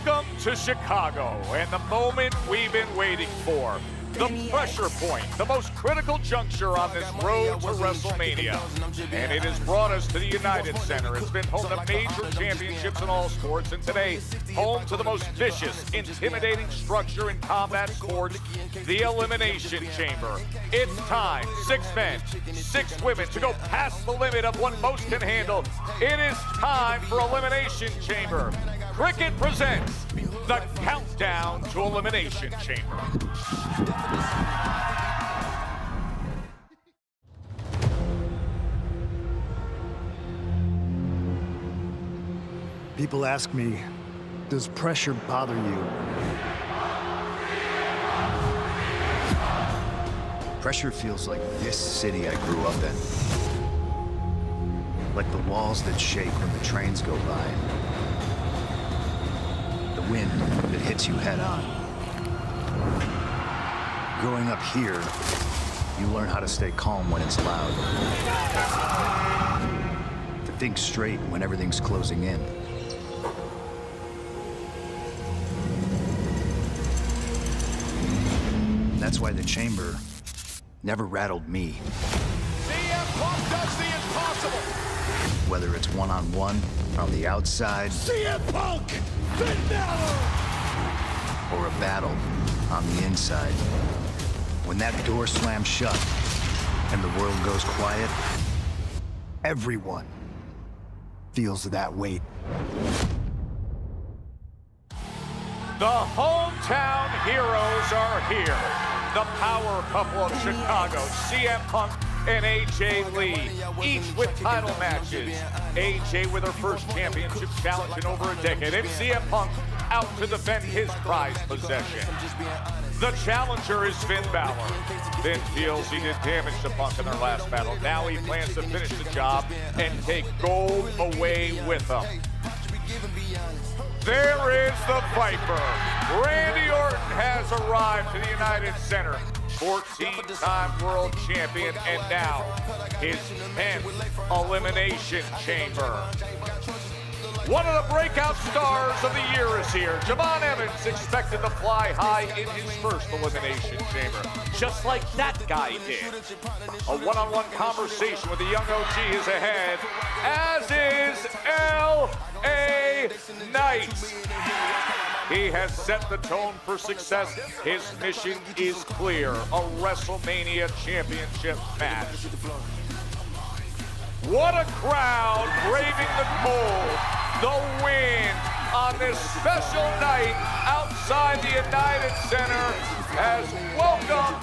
Welcome to Chicago and the moment we've been waiting for. The pressure point, the most critical juncture on this road to WrestleMania. And it has brought us to the United Center. It's been home to major championships in all sports, and today, home to the most vicious, intimidating structure in combat sports, the Elimination Chamber. It's time, 6 men, 6 women, to go past the limit of what most can handle. It is time for Elimination Chamber. Cricket presents the Countdown to Elimination Chamber. People ask me, does pressure bother you? Pressure feels like this city I grew up in. Like the walls that shake when the trains go by. The wind that hits you head on. Growing up here, you learn how to stay calm when it's loud. To think straight when everything's closing in. That's why the chamber never rattled me. CM Punk does the impossible. Whether it's one-on-one, on the outside, CM Punk, Finn Balor, or a battle on the inside. When that door slams shut and the world goes quiet, Everyone feels that weight. The hometown heroes are here. The power couple of Chicago, CM Punk and AJ Lee, each with title matches. AJ with her first championship challenge in over a decade, and CM Punk out to defend his prized possession. The challenger is Finn Balor. Finn feels he did damage to Punk in their last battle. Now he plans to finish the job and take gold away with him. There is the Viper. Randy Orton has arrived to the United Center. 14-time world champion, and now his 10th Elimination Chamber. One of the breakout stars of the year is here. Javon Evans expected to fly high in his first Elimination Chamber, just like that guy did. A one-on-one conversation with the young OG is ahead, as is L.A. Knight. He has set the tone for success. His mission is clear, a WrestleMania Championship match. What a crowd braving the cold, the wind, on this special night outside the United Center as welcome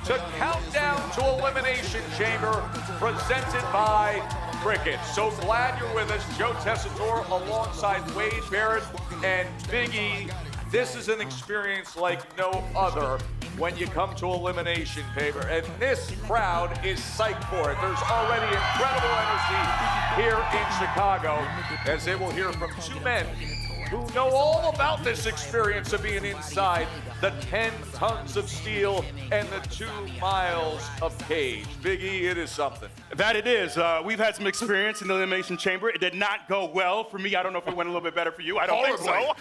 to Countdown to Elimination Chamber, presented by Cricket. So glad you're with us. Joe Tessitore alongside Wade Barrett and Big E. This is an experience like no other when you come to Elimination Chamber, and this crowd is psyched for it. There's already incredible energy here in Chicago, as they will hear from 2 men who know all about this experience of being inside the 10 tons of steel and the 2 miles of cage. Big E, it is something. That it is. We've had some experience in the Elimination Chamber. It did not go well for me. I don't know if it went a little bit better for you. I don't think so.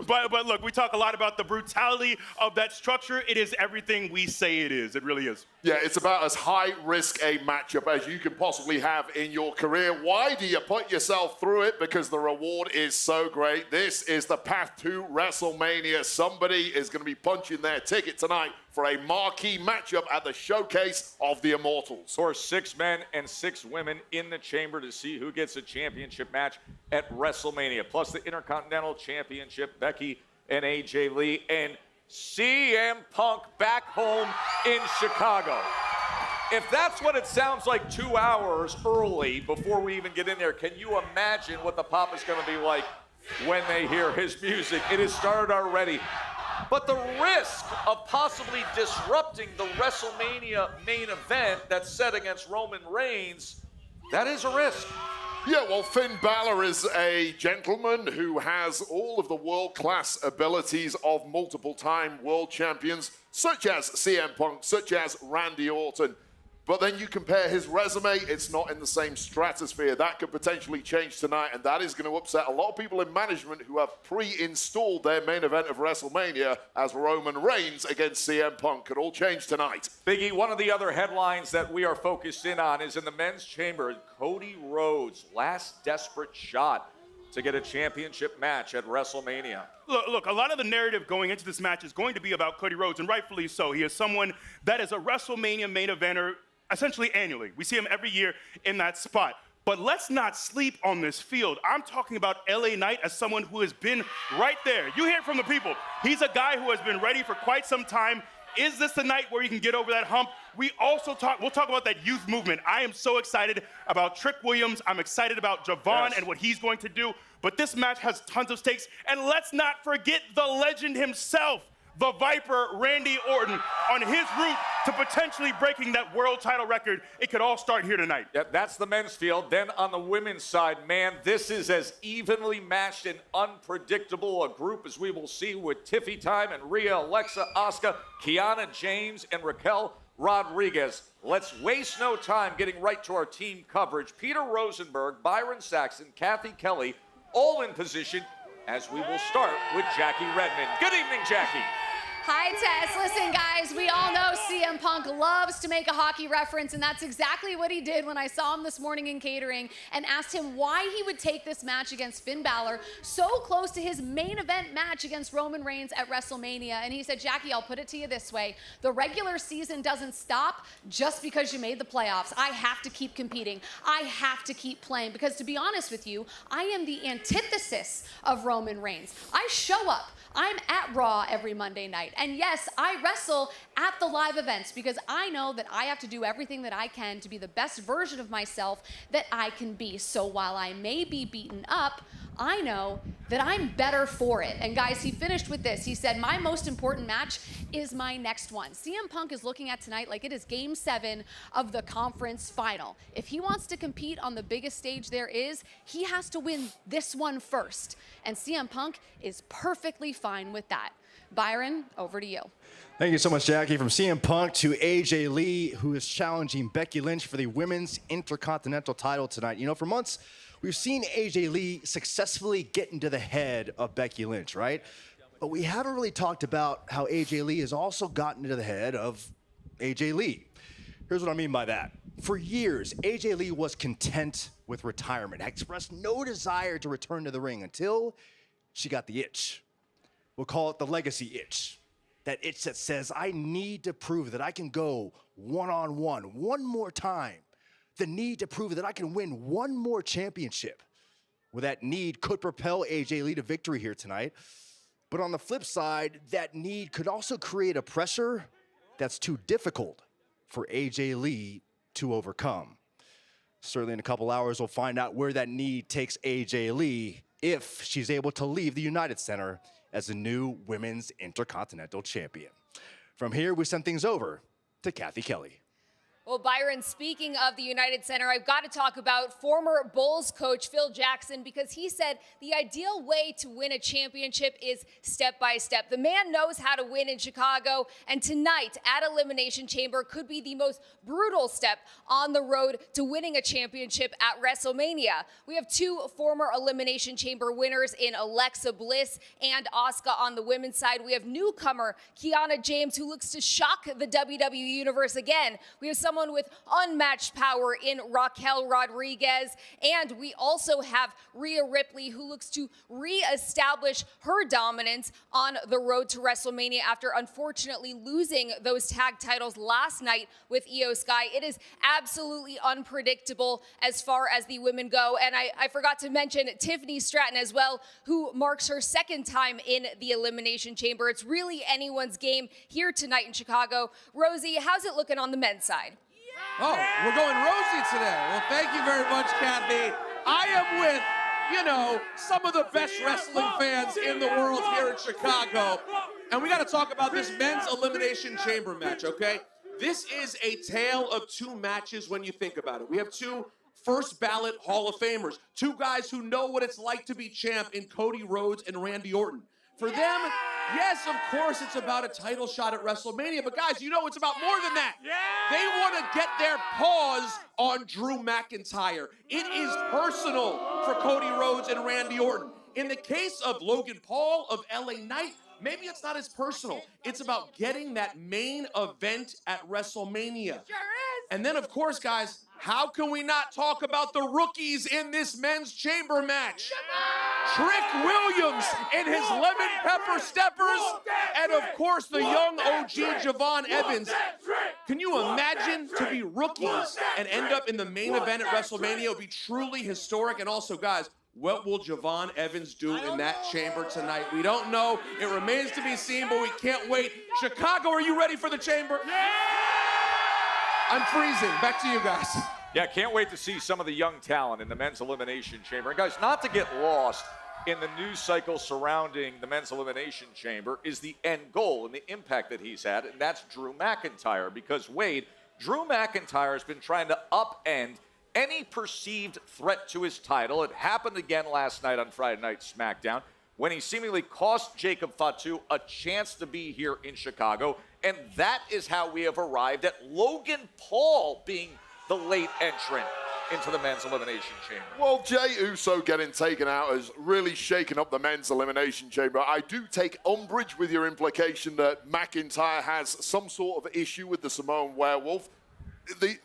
but look, we talk a lot about the brutality of that structure. It is everything we say it is. It really is. Yeah, it's about as high risk a matchup as you can possibly have in your career. Why do you put yourself through it? Because the reward is so great. This is the path to WrestleMania. Somebody is going to be punching their ticket tonight for a marquee matchup at the Showcase of the Immortals. For 6 men and 6 women in the chamber to see who gets a championship match at WrestleMania, plus the Intercontinental Championship, Becky and AJ Lee, and CM Punk back home in Chicago. If that's what it sounds like 2 hours early before we even get in there, can you imagine what the pop is going to be like when they hear his music? It has started already. But the risk of possibly disrupting the WrestleMania main event that's set against Roman Reigns, that is a risk. Yeah, well, Finn Balor is a gentleman who has all of the world-class abilities of multiple-time world champions, such as CM Punk, such as Randy Orton. But then you compare his resume, it's not in the same stratosphere. That could potentially change tonight, and that is going to upset a lot of people in management who have pre-installed their main event of WrestleMania as Roman Reigns against CM Punk. Could all change tonight. Biggie, one of the other headlines that we are focused in on is in the men's chamber, Cody Rhodes' last desperate shot to get a championship match at WrestleMania. Look, a lot of the narrative going into this match is going to be about Cody Rhodes, and rightfully so. He is someone that is a WrestleMania main eventer essentially annually. We see him every year in that spot. But let's not sleep on this field. I'm talking about LA Knight as someone who has been right there. You hear it from the people. He's a guy who has been ready for quite some time. Is this the night where he can get over that hump? We'll talk about that youth movement. I am so excited about Trick Williams. I'm excited about Javon and what he's going to do. But this match has tons of stakes. And let's not forget the legend himself, the Viper, Randy Orton, on his route to potentially breaking that world title record. It could all start here tonight. Yeah, that's the men's field. Then on the women's side, man, this is as evenly matched and unpredictable a group as we will see with Tiffy Time and Rhea, Alexa, Asuka, Kiana James, and Raquel Rodriguez. Let's waste no time getting right to our team coverage. Peter Rosenberg, Byron Saxton, Kathy Kelly, all in position as we will start with Jackie Redmond. Good evening, Jackie. Hi, Tess. Listen, guys, we all know CM Punk loves to make a hockey reference, and that's exactly what he did when I saw him this morning in catering and asked him why he would take this match against Finn Balor so close to his main event match against Roman Reigns at WrestleMania. And he said, Jackie, I'll put it to you this way. The regular season doesn't stop just because you made the playoffs. I have to keep competing. I have to keep playing because, to be honest with you, I am the antithesis of Roman Reigns. I show up. I'm at Raw every Monday night. And yes, I wrestle at the live events because I know that I have to do everything that I can to be the best version of myself that I can be. So while I may be beaten up, I know that I'm better for it. And guys, he finished with this. He said, my most important match is my next one. CM Punk is looking at tonight like it is Game 7 of the conference final. If he wants to compete on the biggest stage there is, he has to win this one first. And CM Punk is perfectly fine with that. Byron, over to you. Thank you so much, Jackie. From CM Punk to AJ Lee, who is challenging Becky Lynch for the Women's Intercontinental title tonight. You know, for months, we've seen AJ Lee successfully get into the head of Becky Lynch, right? But we haven't really talked about how AJ Lee has also gotten into the head of AJ Lee. Here's what I mean by that. For years, AJ Lee was content with retirement, expressed no desire to return to the ring until she got the itch. We'll call it the legacy itch. That itch that says, I need to prove that I can go one-on-one one more time. The need to prove that I can win one more championship. Well, that need could propel AJ Lee to victory here tonight. But on the flip side, that need could also create a pressure that's too difficult for AJ Lee to overcome. Certainly in a couple hours, we'll find out where that need takes AJ Lee if she's able to leave the United Center as the new Women's Intercontinental Champion. From here, we send things over to Kathy Kelly. Well, Byron, speaking of the United Center, I've got to talk about former Bulls coach Phil Jackson because he said the ideal way to win a championship is step by step. The man knows how to win in Chicago, and tonight at Elimination Chamber could be the most brutal step on the road to winning a championship at WrestleMania. We have two former Elimination Chamber winners in Alexa Bliss and Asuka on the women's side. We have newcomer Kiana James, who looks to shock the WWE Universe again. We have someone with unmatched power in Raquel Rodriguez. And we also have Rhea Ripley, who looks to reestablish her dominance on the road to WrestleMania after unfortunately losing those tag titles last night with Io Sky. It is absolutely unpredictable as far as the women go. And I forgot to mention Tiffany Stratton as well, who marks her second time in the Elimination Chamber. It's really anyone's game here tonight in Chicago. Rosie, how's it looking on the men's side? Oh, we're going Rosie today. Well, thank you very much, Kathy. I am with, you know, some of the best wrestling fans in the world here in Chicago. And we got to talk about this men's Elimination Chamber match, okay? This is a tale of two matches when you think about it. We have two first ballot Hall of Famers, two guys who know what it's like to be champ in Cody Rhodes and Randy Orton. For them, yes, of course, it's about a title shot at WrestleMania, but guys, you know it's about more than that. They want to get their paws on Drew McIntyre. It is personal for Cody Rhodes and Randy Orton. In the case of Logan Paul of LA Knight, maybe it's not as personal. It's about getting that main event at WrestleMania. And then, of course, guys, how can we not talk about the rookies in this men's chamber match? Trick Williams and his lemon pepper steppers, and of course the young OG Javon Evans. Can you imagine to be rookies and end up in the main event at WrestleMania? It would be truly historic. And also, guys, what will Javon Evans do in that chamber tonight? We don't know. It remains to be seen, but we can't wait. Chicago, are you ready for the chamber? I'm freezing. Back to you guys. Yeah, can't wait to see some of the young talent in the men's elimination chamber. And guys, not to get lost in the news cycle surrounding the men's elimination chamber is the end goal and the impact that he's had, and that's Drew McIntyre. Because, Wade, Drew McIntyre has been trying to upend any perceived threat to his title. It happened again last night on Friday Night SmackDown when he seemingly cost Jacob Fatu a chance to be here in Chicago. And that is how we have arrived at Logan Paul being the late entrant into the men's elimination chamber. Well, Jey Uso getting taken out has really shaken up the men's elimination chamber. I do take umbrage with your implication that McIntyre has some sort of issue with the Samoan Werewolf.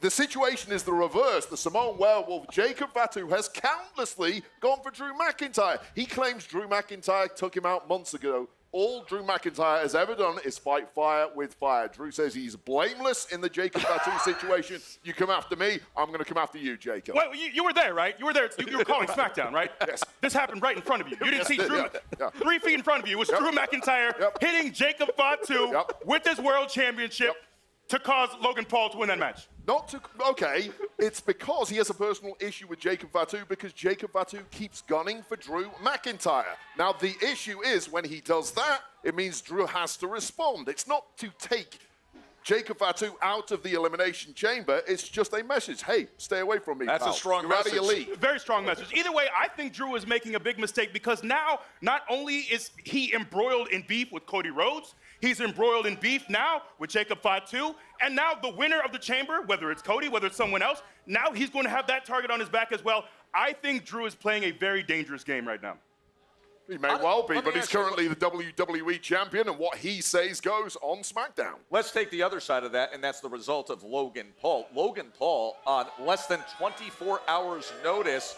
The situation is the reverse. The Samoan Werewolf, Jacob Fatu, has countlessly gone for Drew McIntyre. He claims Drew McIntyre took him out months ago. All Drew McIntyre has ever done is fight fire with fire. Drew says he's blameless in the Jacob Fatu situation. You come after me, I'm going to come after you, Jacob. Well, you were there, right? You were there. You were calling SmackDown, right? Yes. This happened right in front of you. You didn't see Drew. Yeah. 3 feet in front of you was Drew McIntyre hitting Jacob Fatu with his world championship to cause Logan Paul to win that match. Okay, it's because he has a personal issue with Jacob Fatu because Jacob Fatu keeps gunning for Drew McIntyre. Now, the issue is when he does that, it means Drew has to respond. It's not to take Jacob Fatu out of the elimination chamber. It's just a message. Hey, stay away from me, That's pal. a strong You're message. out of your league. Very strong message. Either way, I think Drew is making a big mistake because now not only is he embroiled in beef with Cody Rhodes, he's embroiled in beef now with Jacob Fatu, and now the winner of the chamber, whether it's Cody, whether it's someone else, now he's going to have that target on his back as well. I think Drew is playing a very dangerous game right now. He may well be, but he's currently the WWE champion, and what he says goes on SmackDown. Let's take the other side of that, and that's the result of Logan Paul. Logan Paul, on less than 24 hours' notice,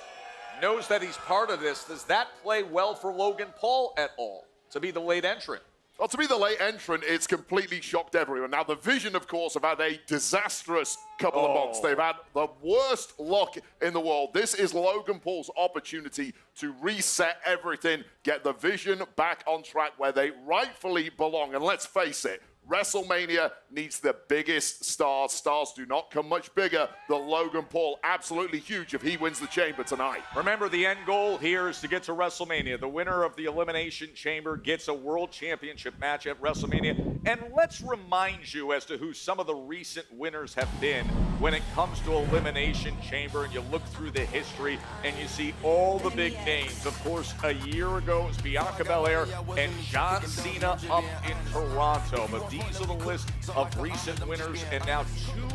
knows that he's part of this. Does that play well for Logan Paul at all, to be the late entrant? Well, to be the late entrant, it's completely shocked everyone. Now, the Vision, of course, have had a disastrous couple of months. They've had the worst luck in the world. This is Logan Paul's opportunity to reset everything, get the Vision back on track where they rightfully belong. And let's face it, WrestleMania needs the biggest stars. Stars do not come much bigger than Logan Paul. Absolutely huge if he wins the chamber tonight. Remember, the end goal here is to get to WrestleMania. The winner of the Elimination Chamber gets a World Championship match at WrestleMania. And let's remind you as to who some of the recent winners have been when it comes to Elimination Chamber. And you look through the history and you see all the big names. Of course, a year ago, it was Bianca Belair and John Cena up in Toronto. But these are the list of recent winners, and now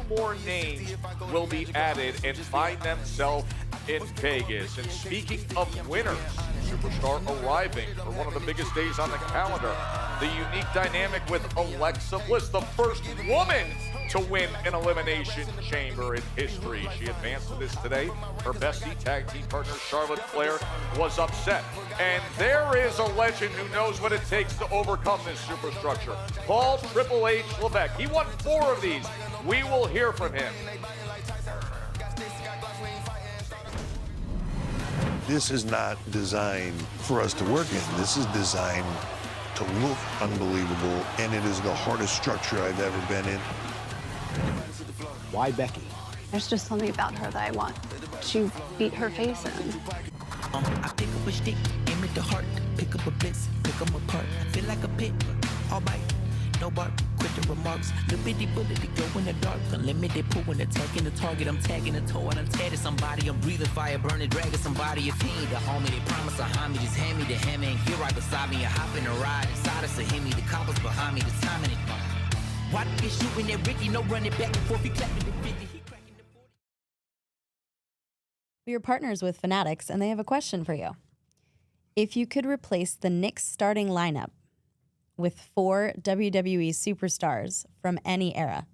2 more names will be added and find themselves in Vegas. And speaking of winners, Superstar arriving for one of the biggest days on the calendar. The unique dynamic with Alexa Bliss, the first woman to win an Elimination Chamber in history. She advanced to this today. Her bestie tag team partner Charlotte Flair was upset. And there is a legend who knows what it takes to overcome this superstructure. Paul Triple H Levesque. He won 4 of these. We will hear from him. This is not designed for us to work in. This is designed to look unbelievable, and it is the hardest structure I've ever been in. Why Becky? There's just something about her that I want to beat her face in. I pick up a stick, aim at the heart, pick up a blitz, pick them apart. I feel like a pit, all right. no bark, quit the remarks. The bitty bullet to go in the dark. Unlimited pool when attacking the target. I'm tagging the toe and I'm tatted somebody. I'm breathing fire, burning, dragging somebody. If he ain't the homie, they promise a homie. Just hand me the hammer and get right beside me. And hop in a ride inside us, a hit me. The coppers behind me, the timing it. Why they shooting at Ricky? No running back and forth. He clapping the 50. He cracking the 40. We are partners with Fanatics, and they have a question for you. If you could replace the Knicks starting lineup with 4 WWE superstars from any era,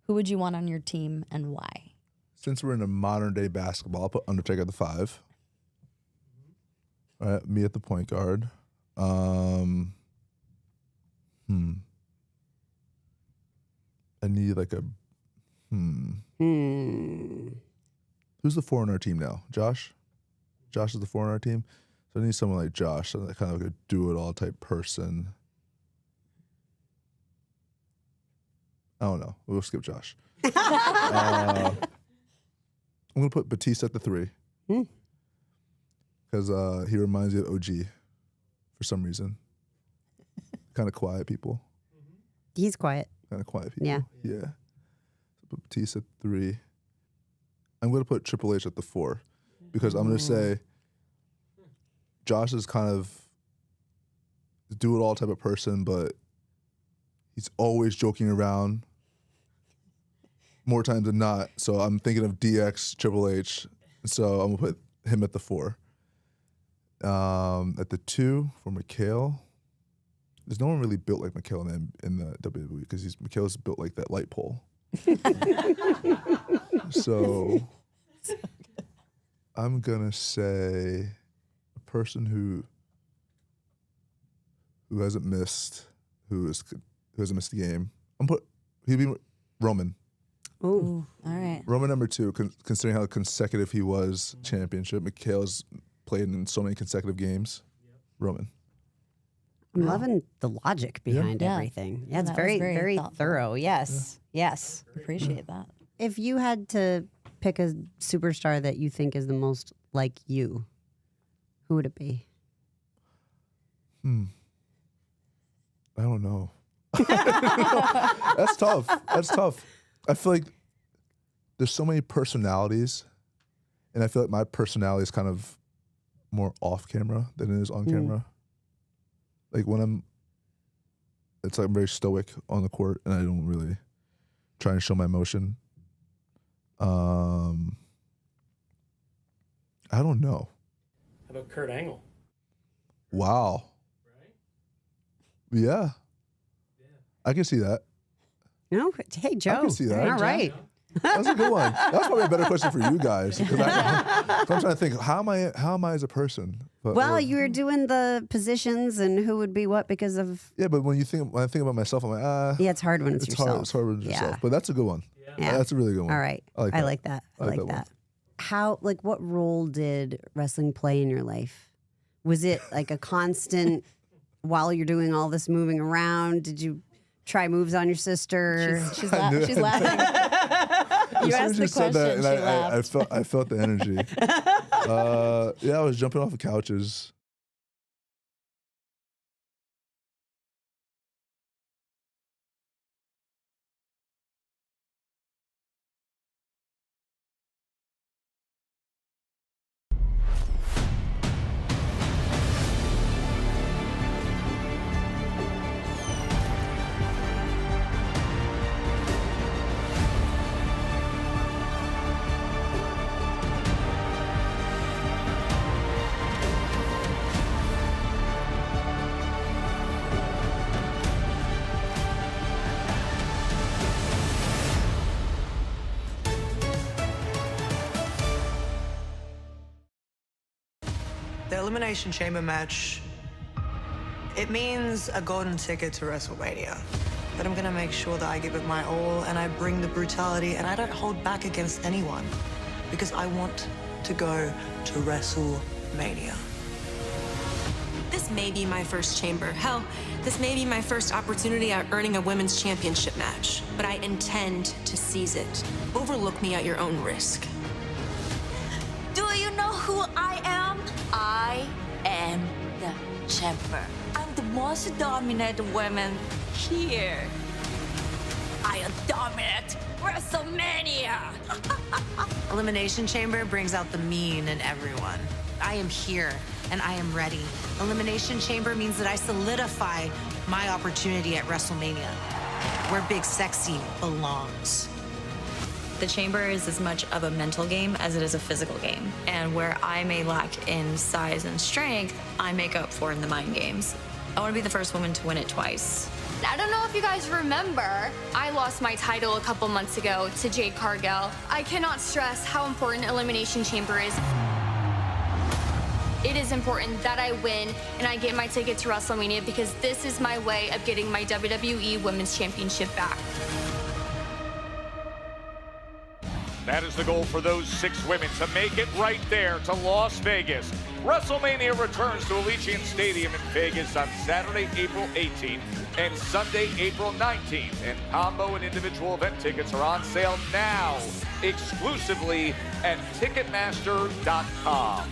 who would you want on your team and why? Since we're in a modern day basketball, I'll put Undertaker at the 5. All right, me at the point guard. I need like a Who's the 4 on our team now? Josh? Josh is the 4 on our team? So I need someone like Josh, so kind of like a do-it-all type person. I don't know. We'll skip Josh. I'm going to put Batista at the 3. Because he reminds me of OG for some reason. Kind of quiet people. He's quiet. Kind of quiet people. Yeah. Yeah. So put Batista at 3. I'm going to put Triple H at the 4 because I'm going to say Josh is kind of a do-it-all type of person, but he's always joking around more times than not. So I'm thinking of DX, Triple H. So I'm going to put him at the 4. At the 2 for McHale, there's no one really built like McHale in the WWE because McHale's built like that light pole. So I'm gonna say a person who hasn't missed the game. He'd be Roman. Ooh, all right. Roman number 2, considering how consecutive he was championship. McHale's played in so many consecutive games. Roman. I'm loving the logic behind everything. Yeah, it's That was very, very very thoughtful. thorough. Yes, yes. Appreciate that. If you had to pick a superstar that you think is the most like you, who would it be? I don't know. That's tough. That's tough. I feel like there's so many personalities, and I feel like my personality is kind of more off camera than it is on camera. Like when it's like I'm very stoic on the court, and I don't really try and show my emotion. I don't know. How about Kurt Angle? Wow. Right? Yeah. I can see that. No, hey Joe. I can see that. All right. That's a good one. That's probably a better question for you guys. Because I'm trying to think, how am I as a person? But, Well, you were doing the positions and who would be what because of. Yeah, but when I think about myself, I'm like, Yeah, it's hard when it's yourself. hard. It's hard when it's Yeah. yourself. But that's a good one. Yeah. That's a really good one. All right. I like that. I like one. that. How, like, what role did wrestling play in your life? Was it like a constant while you're doing all this moving around? Did you try moves on your sister? She's laughing. You asked the question, that, and she laughed. I felt the energy. Yeah, I was jumping off of couches. The Elimination Chamber match, it means a golden ticket to WrestleMania. But I'm gonna make sure that I give it my all and I bring the brutality and I don't hold back against anyone because I want to go to WrestleMania. This may be my first chamber. Hell, this may be my first opportunity at earning a women's championship match. But I intend to seize it. Overlook me at your own risk. Do you know who I am? I am the chamber. I'm the most dominant woman here. I am dominant WrestleMania. Elimination Chamber brings out the mean in everyone. I am here, and I am ready. Elimination Chamber means that I solidify my opportunity at WrestleMania, where Big Sexy belongs. The chamber is as much of a mental game as it is a physical game. And where I may lack in size and strength, I make up for in the mind games. I want to be the first woman to win it twice. I don't know if you guys remember, I lost my title a couple months ago to Jade Cargill. I cannot stress how important Elimination Chamber is. It is important that I win and I get my ticket to WrestleMania because this is my way of getting my WWE Women's Championship back. That is the goal for those 6 women, to make it right there to Las Vegas. WrestleMania returns to Allegiant Stadium in Vegas on Saturday, April 18th and Sunday, April 19th. And combo and individual event tickets are on sale now, exclusively at Ticketmaster.com.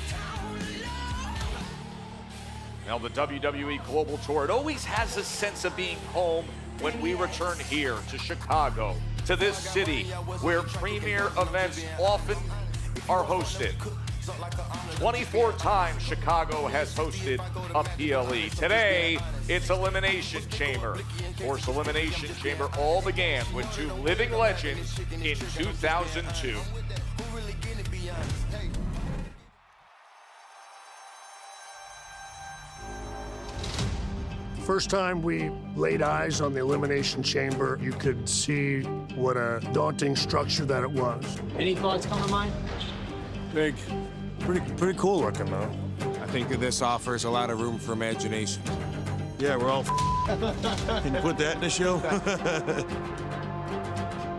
Now, the WWE Global Tour, it always has a sense of being home when we return here to Chicago, to this city where premier events often are hosted. 24 times Chicago has hosted a PLE. Today, it's Elimination Chamber. Of course, Elimination Chamber all began with 2 living legends in 2002. First time we laid eyes on the Elimination Chamber, you could see what a daunting structure that it was. Any thoughts come to mind? Big. Pretty cool looking, though. I think that this offers a lot of room for imagination. Yeah, we're all Can you put that in the show?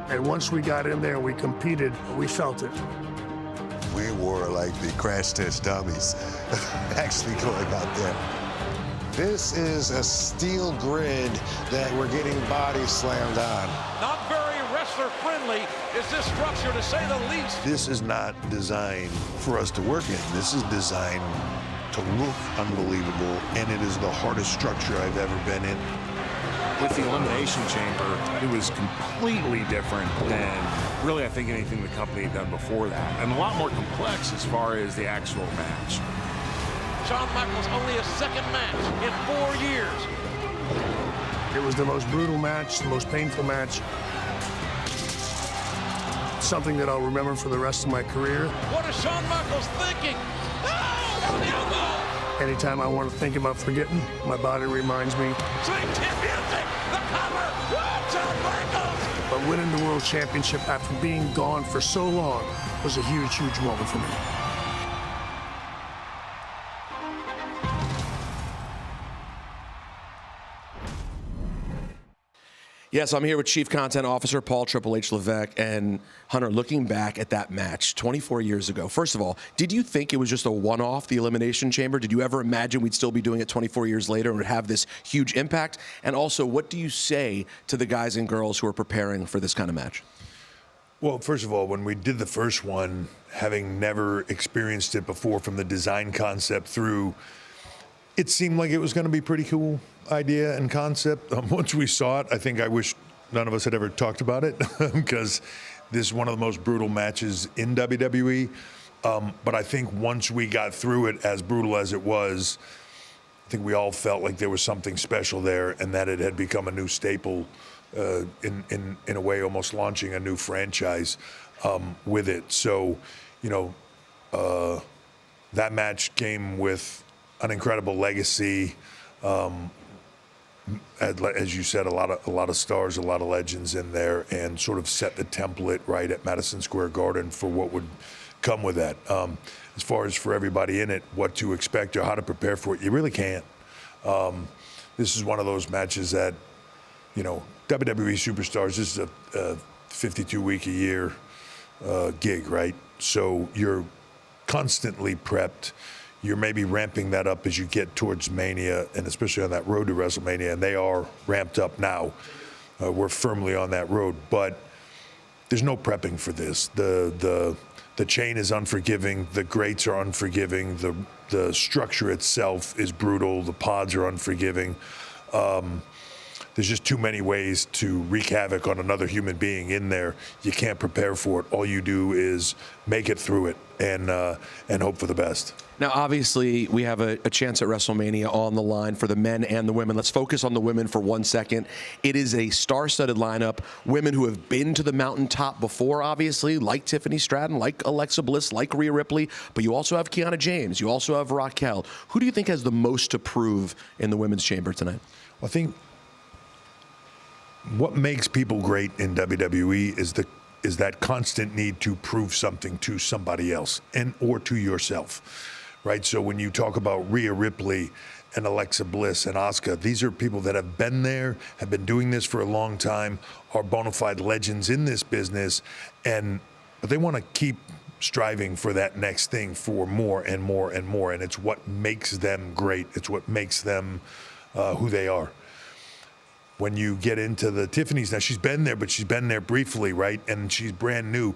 And once we got in there and we competed, we felt it. We were like the crash test dummies actually going out there. This is a steel grid that we're getting body slammed on. Not very wrestler-friendly is this structure, to say the least. This is not designed for us to work in. This is designed to look unbelievable, and it is the hardest structure I've ever been in. With the Elimination Chamber, it was completely different than really, I think, anything the company had done before that, and a lot more complex as far as the actual match. Shawn Michaels only his 2nd match in 4 years. It was the most brutal match, the most painful match. Something that I'll remember for the rest of my career. What is Shawn Michaels thinking? Oh, the elbow! Anytime I want to think about forgetting, my body reminds me. Sweet tip music, the cover, Shawn Michaels! But winning the World Championship after being gone for so long was a huge, huge moment for me. Yes, I'm here with Chief Content Officer Paul Triple H Levesque. And Hunter, looking back at that match 24 years ago, first of all, did you think it was just a one-off, the Elimination Chamber? Did you ever imagine we'd still be doing it 24 years later and would have this huge impact? And also, what do you say to the guys and girls who are preparing for this kind of match? Well, first of all, when we did the first one, having never experienced it before from the design concept through, it seemed like it was going to be pretty cool idea and concept. Once we saw it, I wish none of us had ever talked about it because this is one of the most brutal matches in WWE. But I think once we got through it, as brutal as it was, I think we all felt like there was something special there and that it had become a new staple in a way, almost launching a new franchise with it. So, that match came with an incredible legacy. As you said, a lot of stars, a lot of legends in there, and sort of set the template right at Madison Square Garden for what would come with that. As far as for everybody in it, what to expect or how to prepare for it, you really can't. This is one of those matches that, WWE superstars, this is a 52-week-a-year gig, right? So you're constantly prepped. You're maybe ramping that up as you get towards Mania, and especially on that road to WrestleMania, and they are ramped up now. We're firmly on that road, but there's no prepping for this. The chain is unforgiving. The grates are unforgiving. The structure itself is brutal. The pods are unforgiving. there's just too many ways to wreak havoc on another human being in there. You can't prepare for it. All you do is make it through it and hope for the best. Now, obviously, we have a chance at WrestleMania on the line for the men and the women. Let's focus on the women for 1 second. It is a star-studded lineup. Women who have been to the mountaintop before, obviously, like Tiffany Stratton, like Alexa Bliss, like Rhea Ripley. But you also have Kiana James. You also have Raquel. Who do you think has the most to prove in the women's chamber tonight? I think what makes people great in WWE is that constant need to prove something to somebody else or to yourself. Right, so when you talk about Rhea Ripley and Alexa Bliss and Asuka, these are people that have been there, have been doing this for a long time, are bona fide legends in this business, but they want to keep striving for that next thing, for more and more and more, and it's what makes them great. It's what makes them who they are. When you get into the Tiffany's, now she's been there, but she's been there briefly, right? And she's brand new.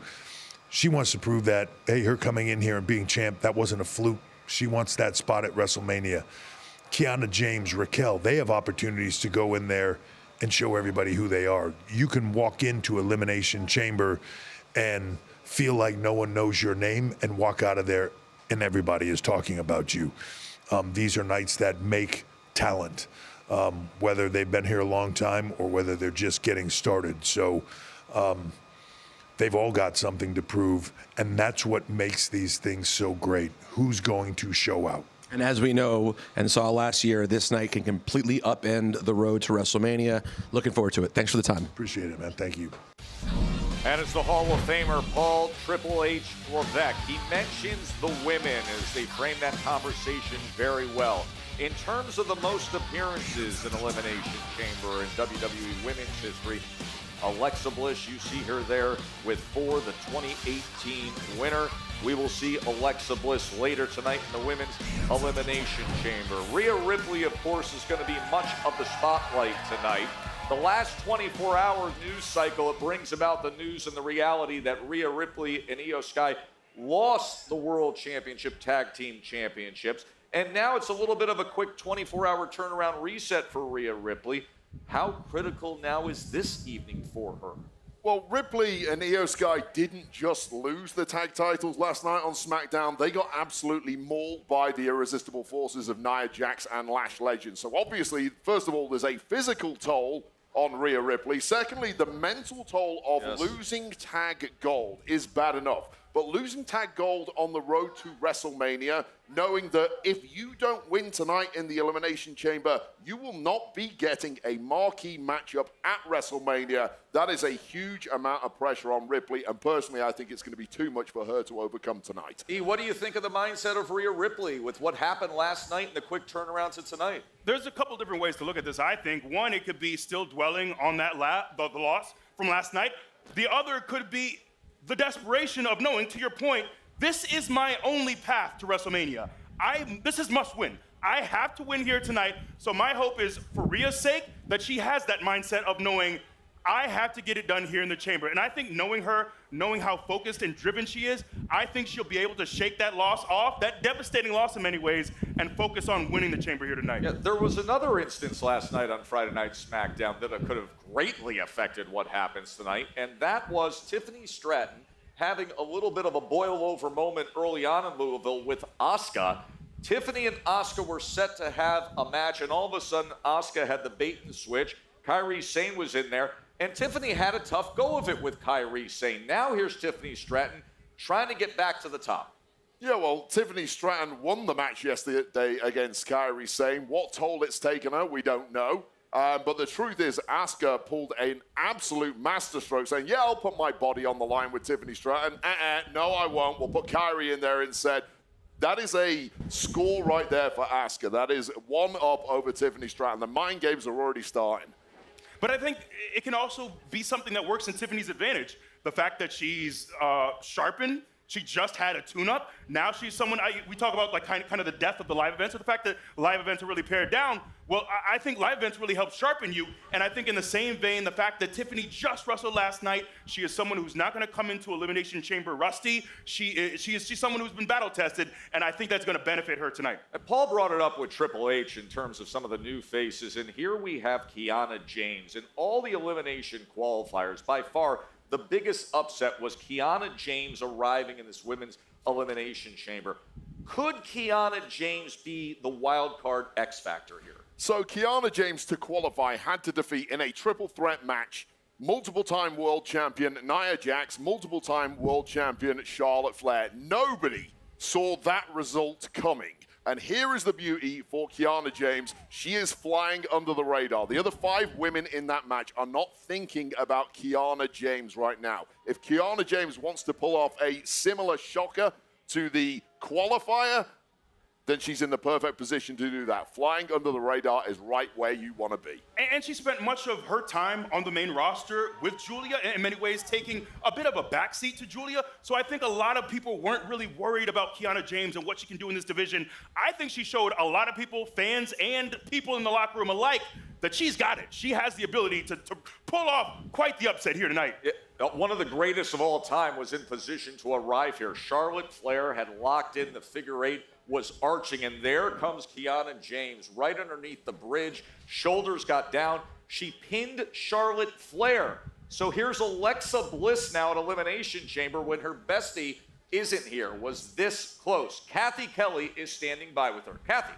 She wants to prove that, hey, her coming in here and being champ, that wasn't a fluke. She wants that spot at WrestleMania. Kiana James, Raquel, they have opportunities to go in there and show everybody who they are. You can walk into Elimination Chamber and feel like no one knows your name and walk out of there and everybody is talking about you. These are nights that make talent, whether they've been here a long time or whether they're just getting started. So they've all got something to prove, and that's what makes these things so great. Who's going to show out? And as we know and saw last year, this night can completely upend the road to WrestleMania. Looking forward to it. Thanks for the time. Appreciate it, man. Thank you. And it's the Hall of Famer Paul Triple H Levesque. He mentions the women as they frame that conversation very well. In terms of the most appearances in Elimination Chamber in WWE Women's history, Alexa Bliss, you see her there with 4, the 2018 winner. We will see Alexa Bliss later tonight in the Women's Elimination Chamber. Rhea Ripley, of course, is going to be much of the spotlight tonight. The last 24-hour news cycle, it brings about the news and the reality that Rhea Ripley and Io Sky lost the World Championship Tag Team Championships. And now it's a little bit of a quick 24-hour turnaround reset for Rhea Ripley. How critical now is this evening for her? Well, Ripley and Io Sky didn't just lose the tag titles last night on SmackDown. They got absolutely mauled by the irresistible forces of Nia Jax and Lash Legend. So obviously, first of all, there's a physical toll on Rhea Ripley. Secondly, the mental toll of losing tag gold is bad enough. But losing tag gold on the road to WrestleMania, knowing that if you don't win tonight in the Elimination Chamber, you will not be getting a marquee matchup at WrestleMania. That is a huge amount of pressure on Ripley, and personally, I think it's going to be too much for her to overcome tonight. E, what do you think of the mindset of Rhea Ripley with what happened last night and the quick turnaround to tonight? There's a couple different ways to look at this. I think one, it could be still dwelling on that the loss from last night. The other could be the desperation of knowing, to your point, this is my only path to WrestleMania. This is must win. I have to win here tonight. So my hope is, for Rhea's sake, that she has that mindset of knowing I have to get it done here in the chamber. And I think knowing her, knowing how focused and driven she is, I think she'll be able to shake that loss off, that devastating loss in many ways, and focus on winning the chamber here tonight. Yeah, there was another instance last night on Friday Night SmackDown that could have greatly affected what happens tonight, and that was Tiffany Stratton having a little bit of a boil-over moment early on in Louisville with Asuka. Tiffany and Asuka were set to have a match, and all of a sudden, Asuka had the bait and switch. Kairi Sane was in there, and Tiffany had a tough go of it with Kairi Sane. Now here's Tiffany Stratton trying to get back to the top. Yeah, well, Tiffany Stratton won the match yesterday against Kairi Sane. What toll it's taken her, we don't know. But the truth is, Asuka pulled an absolute masterstroke, saying, yeah, I'll put my body on the line with Tiffany Stratton. No, I won't. We'll put Kairi in there instead. That is a score right there for Asuka. That is one up over Tiffany Stratton. The mind games are already starting. But I think it can also be something that works in Tiffany's advantage. The fact that she's sharpened, she just had a tune-up. Now she's someone, we talk about like kind of the death of the live events, or the fact that live events are really pared down. Well, I think live events really help sharpen you. And I think in the same vein, the fact that Tiffany just wrestled last night, she is someone who's not going to come into Elimination Chamber rusty. She's someone who's been battle tested, and I think that's going to benefit her tonight. And Paul brought it up with Triple H in terms of some of the new faces, and here we have Kiana James. In all the elimination qualifiers, by far the biggest upset was Kiana James arriving in this women's elimination chamber. Could Kiana James be the wild card X factor here? So Kiana James, to qualify, had to defeat in a triple threat match multiple-time world champion Nia Jax, multiple-time world champion Charlotte Flair. Nobody saw that result coming. And here is the beauty for Kiana James. She is flying under the radar. The other 5 women in that match are not thinking about Kiana James right now. If Kiana James wants to pull off a similar shocker to the qualifier, then she's in the perfect position to do that. Flying under the radar is right where you want to be. And she spent much of her time on the main roster with Julia, in many ways taking a bit of a backseat to Julia. So I think a lot of people weren't really worried about Kiana James and what she can do in this division. I think she showed a lot of people, fans and people in the locker room alike, that she's got it. She has the ability to pull off quite the upset here tonight. One of the greatest of all time was in position to arrive here. Charlotte Flair had locked in the figure 8, was arching, and there comes Kiana James right underneath the bridge. Shoulders got down. She pinned Charlotte Flair. So here's Alexa Bliss now at Elimination Chamber when her bestie isn't here. Was this close? Kathy Kelly is standing by with her. Kathy.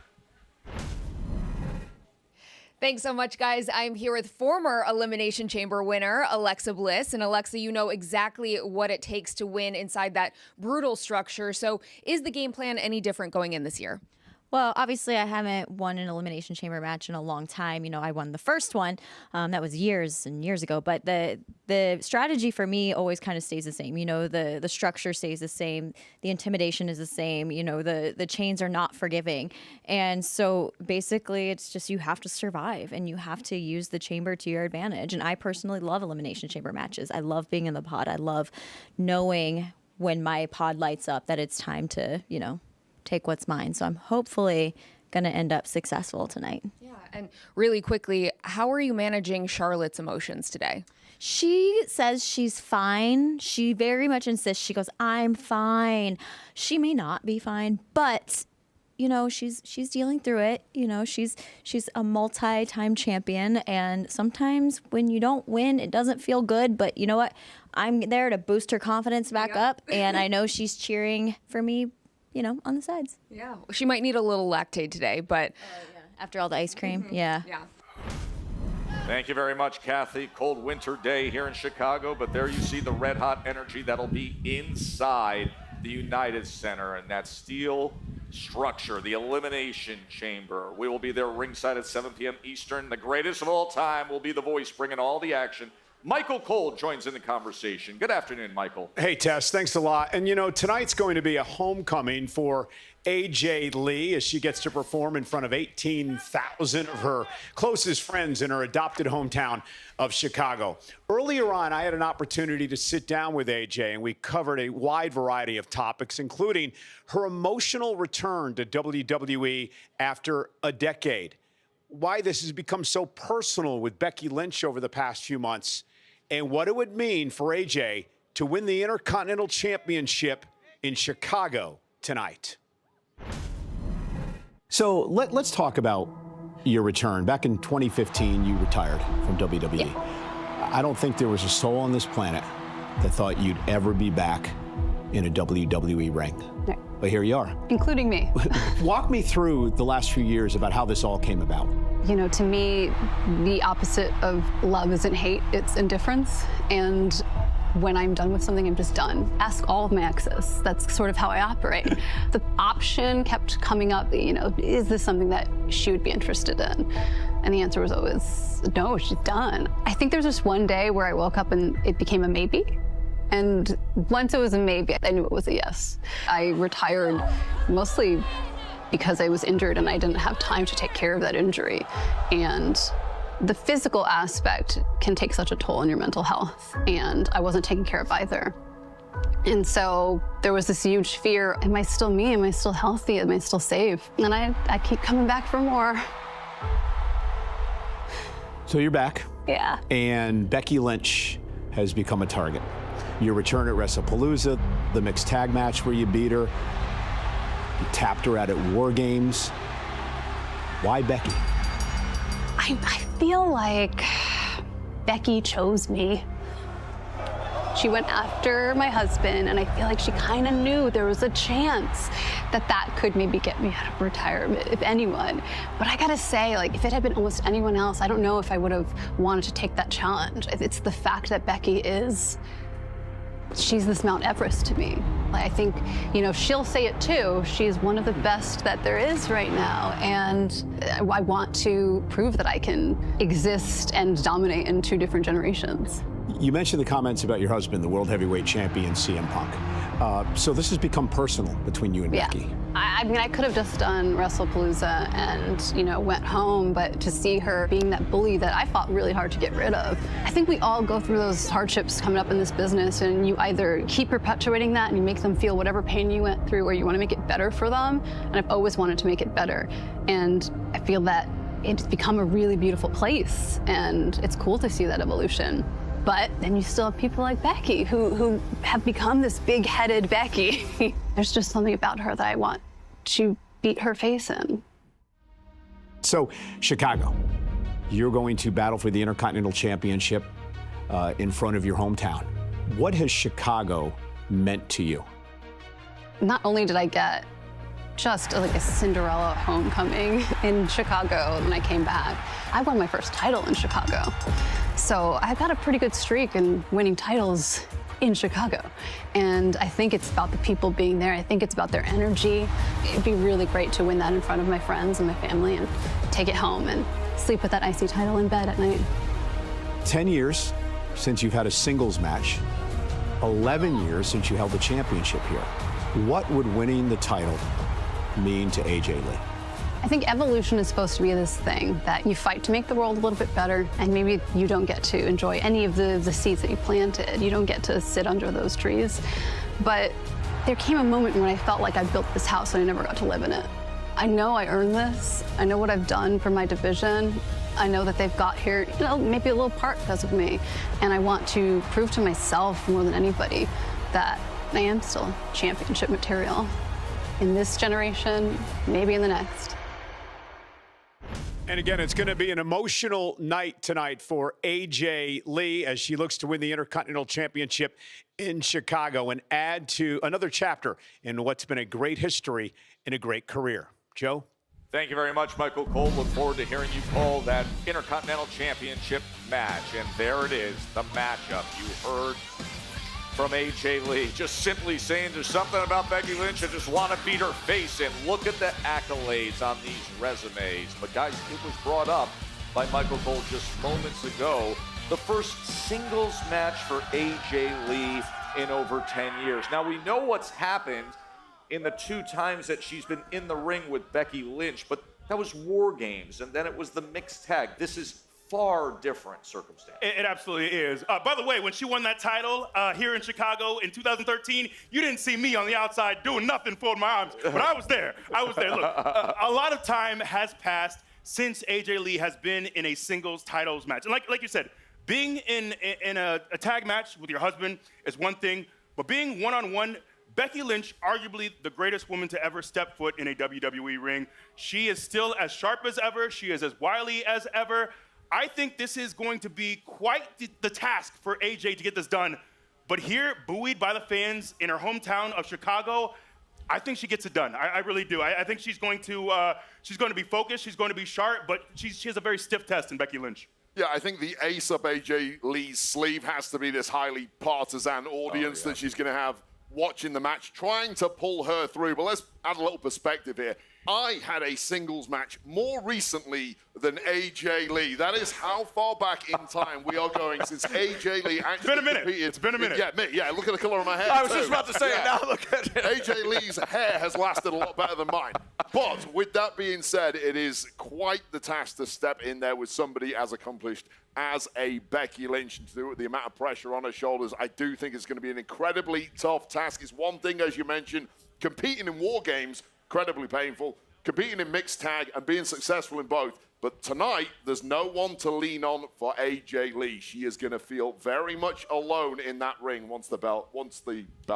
Thanks so much, guys. I'm here with former Elimination Chamber winner, Alexa Bliss. And Alexa, you know exactly what it takes to win inside that brutal structure. So is the game plan any different going in this year? Well, obviously, I haven't won an Elimination Chamber match in a long time. You know, I won the first one. That was years and years ago. But the strategy for me always kind of stays the same. You know, the structure stays the same. The intimidation is the same. You know, the chains are not forgiving. And so basically, it's just you have to survive and you have to use the chamber to your advantage. And I personally love Elimination Chamber matches. I love being in the pod. I love knowing when my pod lights up that it's time to, you know, take what's mine. So I'm hopefully going to end up successful tonight. Yeah. And really quickly, how are you managing Charlotte's emotions today? She says she's fine. She very much insists. She goes, I'm fine. She may not be fine, but you know, she's dealing through it. You know, she's a multi-time champion, and sometimes when you don't win, it doesn't feel good, but you know what? I'm there to boost her confidence back up, and I know she's cheering for me, you know, on the sides. Yeah. She might need a little Lactaid today, but after all the ice cream, yeah. Thank you very much, Kathy. Cold winter day here in Chicago, but there you see the red hot energy that'll be inside the United Center and that steel structure, the Elimination Chamber. We will be there ringside at 7 p.m. Eastern. The greatest of all time will be the voice bringing all the action. Michael Cole joins in the conversation. Good afternoon, Michael. Hey, Tess, thanks a lot. And, you know, tonight's going to be a homecoming for AJ Lee as she gets to perform in front of 18,000 of her closest friends in her adopted hometown of Chicago. Earlier on, I had an opportunity to sit down with AJ, and we covered a wide variety of topics, including her emotional return to WWE after a decade, why this has become so personal with Becky Lynch over the past few months, and what it would mean for AJ to win the Intercontinental Championship in Chicago tonight. So let's talk about your return. Back in 2015, you retired from WWE. Yeah. I don't think there was a soul on this planet that thought you'd ever be back in a WWE ring. Right. But here you are. Including me. Walk me through the last few years about how this all came about. You know, to me, the opposite of love isn't hate, it's indifference. And when I'm done with something, I'm just done. Ask all of my exes. That's sort of how I operate. The option kept coming up, you know, is this something that she would be interested in? And the answer was always, no, she's done. I think there's just one day where I woke up and it became a maybe. And once it was a maybe, I knew it was a yes. I retired mostly because I was injured and I didn't have time to take care of that injury. And the physical aspect can take such a toll on your mental health, and I wasn't taking care of either. And so there was this huge fear, am I still me? Am I still healthy? Am I still safe? And I keep coming back for more. So you're back. Yeah. And Becky Lynch has become a target. Your return at WrestlePalooza, the mixed tag match where you beat her, you tapped her out at War Games. Why Becky? I feel like Becky chose me. She went after my husband, and I feel like she kind of knew there was a chance that that could maybe get me out of retirement, if anyone. But I gotta say, like, if it had been almost anyone else, I don't know if I would have wanted to take that challenge. It's the fact that Becky she's this Mount Everest to me. Like, I think, you know, she'll say it too. She's one of the best that there is right now. And I want to prove that I can exist and dominate in 2 different generations. You mentioned the comments about your husband, the world heavyweight champion, CM Punk. So this has become personal between you and Becky. I mean, I could have just done WrestlePalooza and, you know, went home, but to see her being that bully that I fought really hard to get rid of, I think we all go through those hardships coming up in this business, and you either keep perpetuating that and you make them feel whatever pain you went through, or you want to make it better for them. And I've always wanted to make it better. And I feel that it's become a really beautiful place, and it's cool to see that evolution. But then you still have people like Becky who have become this big-headed Becky. There's just something about her that I want to beat her face in. So, Chicago, you're going to battle for the Intercontinental Championship in front of your hometown. What has Chicago meant to you? Not only did I get just like a Cinderella homecoming in Chicago when I came back, I won my first title in Chicago. So I've got a pretty good streak in winning titles in Chicago. And I think it's about the people being there. I think it's about their energy. It'd be really great to win that in front of my friends and my family and take it home and sleep with that IC title in bed at night. 10 years since you've had a singles match, 11 years since you held the championship here. What would winning the title mean to AJ Lee? I think evolution is supposed to be this thing that you fight to make the world a little bit better, and maybe you don't get to enjoy any of the seeds that you planted. You don't get to sit under those trees. But there came a moment when I felt like I built this house and I never got to live in it. I know I earned this. I know what I've done for my division. I know that they've got here, you know, maybe a little part because of me. And I want to prove to myself more than anybody that I am still championship material in this generation, maybe in the next. And again, it's going to be an emotional night tonight for AJ Lee as she looks to win the Intercontinental Championship in Chicago and add to another chapter in what's been a great history and a great career. Joe? Thank you very much, Michael Cole. Look forward to hearing you call that Intercontinental Championship match. And there it is, the matchup. You heard from AJ Lee, just simply saying there's something about Becky Lynch. I just want to beat her face in. Look at the accolades on these resumes. But guys, it was brought up by Michael Cole just moments ago. The first singles match for AJ Lee in over 10 years. Now we know what's happened in the 2 times that she's been in the ring with Becky Lynch, but that was War Games, and then it was the mixed tag. This is far different circumstance. It absolutely is. By the way, when she won that title here in Chicago in 2013, you didn't see me on the outside doing nothing, folding my arms, but I was there. I was there. Look, a lot of time has passed since AJ Lee has been in a singles titles match. And like you said, being in a tag match with your husband is one thing, but being one-on-one, Becky Lynch, arguably the greatest woman to ever step foot in a WWE ring. She is still as sharp as ever. She is as wily as ever. I think this is going to be quite the task for AJ to get this done. But here, buoyed by the fans in her hometown of Chicago, I think she gets it done. I really do. I think she's going to be focused. She's going to be sharp, but she has a very stiff test in Becky Lynch. Yeah, I think the ace up AJ Lee's sleeve has to be this highly partisan audience that she's going to have watching the match, trying to pull her through. But let's add a little perspective here. I had a singles match more recently than AJ Lee. That is how far back in time we are going since AJ Lee actually It's been a minute. competed. It's been a minute. Yeah, look at the color of my hair. I was too. just about to say it now. Look at it. AJ Lee's hair has lasted a lot better than mine. But with that being said, it is quite the task to step in there with somebody as accomplished as a Becky Lynch, and to do it with the amount of pressure on her shoulders. I do think it's going to be an incredibly tough task. It's one thing, as you mentioned, competing in War Games, incredibly painful, competing in mixed tag and being successful in both. But tonight, there's no one to lean on for AJ Lee. She is going to feel very much alone in that ring once the bell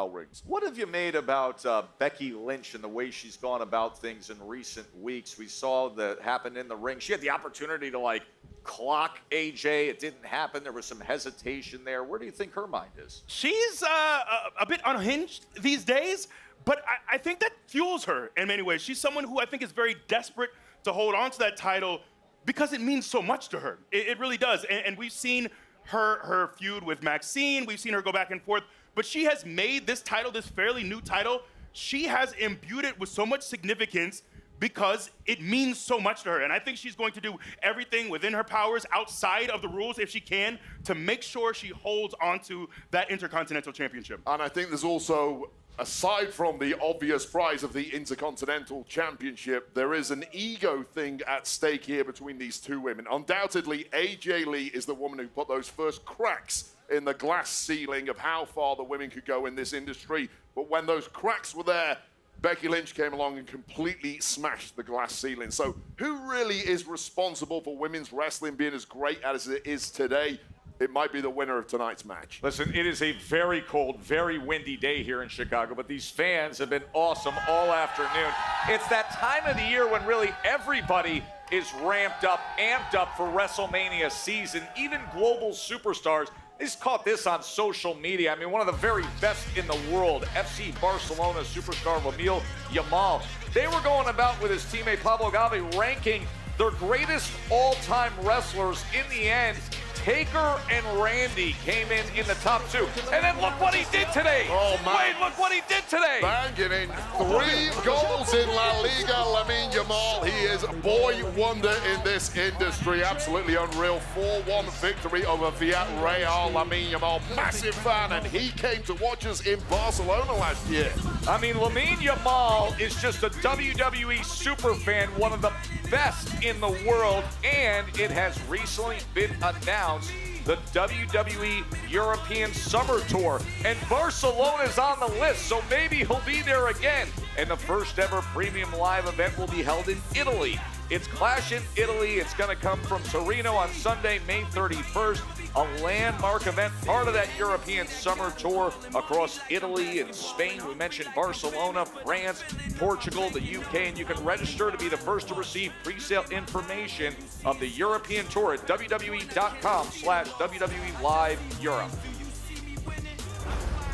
rings. What have you made about Becky Lynch and the way she's gone about things in recent weeks? We saw that happen in the ring. She had the opportunity to clock AJ. It didn't happen. There was some hesitation there. Where do you think her mind is? She's a bit unhinged these days, but I think that fuels her in many ways. She's someone who I think is very desperate to hold on to that title because it means so much to her. It really does. And we've seen her feud with Maxine. We've seen her go back and forth. But she has made this title, this fairly new title, she has imbued it with so much significance because it means so much to her. And I think she's going to do everything within her powers, outside of the rules, if she can, to make sure she holds onto that Intercontinental Championship. And I think there's also, aside from the obvious prize of the Intercontinental Championship, there is an ego thing at stake here between these two women. Undoubtedly, AJ Lee is the woman who put those first cracks in the glass ceiling of how far the women could go in this industry. But when those cracks were there, Becky Lynch came along and completely smashed the glass ceiling. So who really is responsible for women's wrestling being as great as it is today? It might be the winner of tonight's match. Listen, it is a very cold, very windy day here in Chicago, but these fans have been awesome all afternoon. It's that time of the year when really everybody is ramped up, amped up for WrestleMania season. Even global superstars. They just caught this on social media. I mean, one of the very best in the world, FC Barcelona superstar Lamine Yamal. They were going about with his teammate Pablo Gavi, ranking their greatest all-time wrestlers. In the end, Taker and Randy came in the top two. And then look what he did today. Oh, man. Wade, look what he did today. Banging in 3 goals in La Liga, Lamine Yamal. He is a boy wonder in this industry. Absolutely unreal. 4-1 victory over Villarreal. Lamine Yamal, massive fan, and he came to watch us in Barcelona last year. I mean, Lamine Yamal is just a WWE super fan, one of the best in the world, and it has recently been announced the WWE European Summer Tour, and Barcelona's on the list, so maybe he'll be there again. And the first ever premium live event will be held in Italy. It's Clash in Italy. It's going to come from Torino on Sunday, May 31st. A landmark event, part of that European Summer Tour across Italy and Spain. We mentioned Barcelona, France, Portugal, the UK, and you can register to be the first to receive pre-sale information of the European Tour at WWE.com/WWE Live Europe.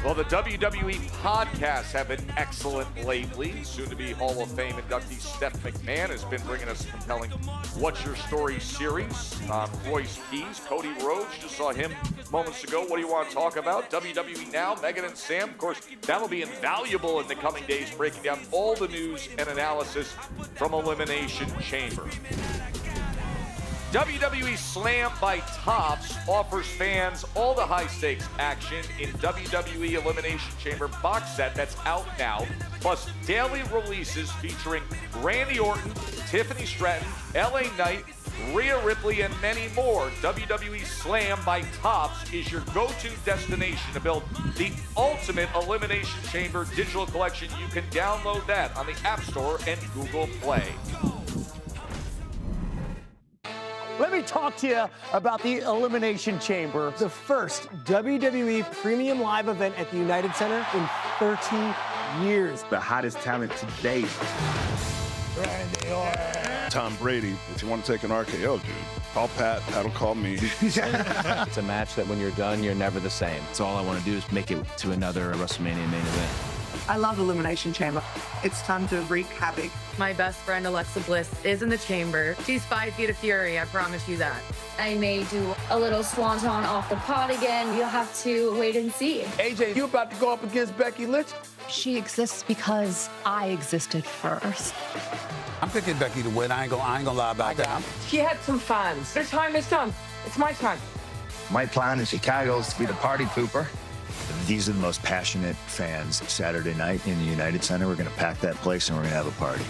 Well, the WWE podcasts have been excellent lately. Soon-to-be Hall of Fame inductee Steph McMahon has been bringing us a compelling What's Your Story series. Royce Keys, Cody Rhodes, just saw him moments ago. What do you want to talk about? WWE Now, Megan and Sam. Of course, that'll be invaluable in the coming days, breaking down all the news and analysis from Elimination Chamber. WWE Slam by Topps offers fans all the high-stakes action in WWE Elimination Chamber box set that's out now, plus daily releases featuring Randy Orton, Tiffany Stratton, LA Knight, Rhea Ripley, and many more. WWE Slam by Topps is your go-to destination to build the ultimate Elimination Chamber digital collection. You can download that on the App Store and Google Play. Let me talk to you about the Elimination Chamber, the first WWE premium live event at the United Center in 30 years. The hottest talent to date. Tom Brady, if you want to take an RKO, dude, call Pat, Pat'll call me. It's a match that when you're done, you're never the same. So all I want to do is make it to another WrestleMania main event. I love Elimination Chamber. It's time to wreak havoc. My best friend, Alexa Bliss, is in the chamber. She's 5 feet of fury, I promise you that. I may do a little swanton off the pod again. You'll have to wait and see. AJ, you about to go up against Becky Lynch? She exists because I existed first. I'm picking Becky to win. I ain't gonna lie about that. She had some fans. Their time is done. It's my time. My plan in Chicago is to be the party pooper. These are the most passionate fans Saturday night in the United Center. We're going to pack that place and we're going to have a party.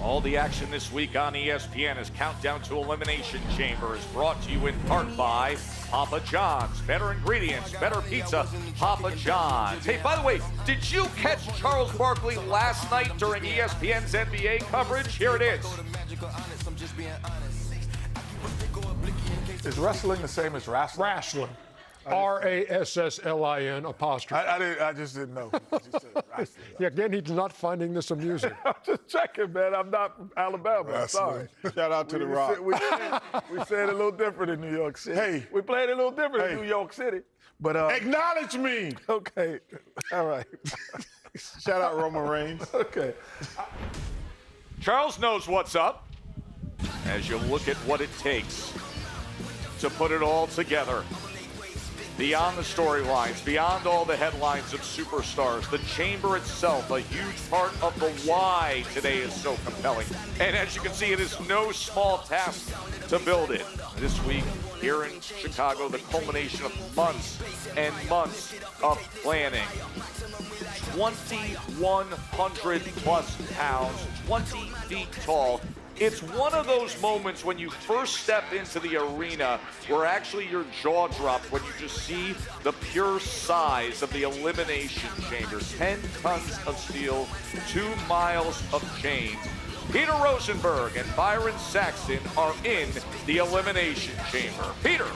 All the action this week on ESPN as Countdown to Elimination Chamber is brought to you in part by Papa John's. Better ingredients, better pizza, Papa John's. Hey, by the way, did you catch Charles Barkley last night during ESPN's NBA coverage? Here it is. Is wrestling the same as wrestling? Wrestling. R-A-S-S-L-I-N apostrophe. I just didn't know. Yeah, again, he's not finding this amusing. I'm just checking, man. I'm not from Alabama. I'm sorry. Shout out to The Rock. We say it a little different in New York City. Hey. We play it a little different in New York City. But acknowledge me. Okay. All right. Shout out Roman Reigns. Okay. Charles knows what's up as you look at what it takes to put it all together. Beyond the storylines, beyond all the headlines of superstars, the chamber itself, a huge part of the why today is so compelling. And as you can see, it is no small task to build it. This week here in Chicago, the culmination of months and months of planning. 2,100 plus pounds, 20 feet tall. It's one of those moments when you first step into the arena where actually your jaw drops when you just see the pure size of the Elimination Chamber. 10 tons of steel, 2 miles of chains. Peter Rosenberg and Byron Saxton are in the Elimination Chamber. Peter.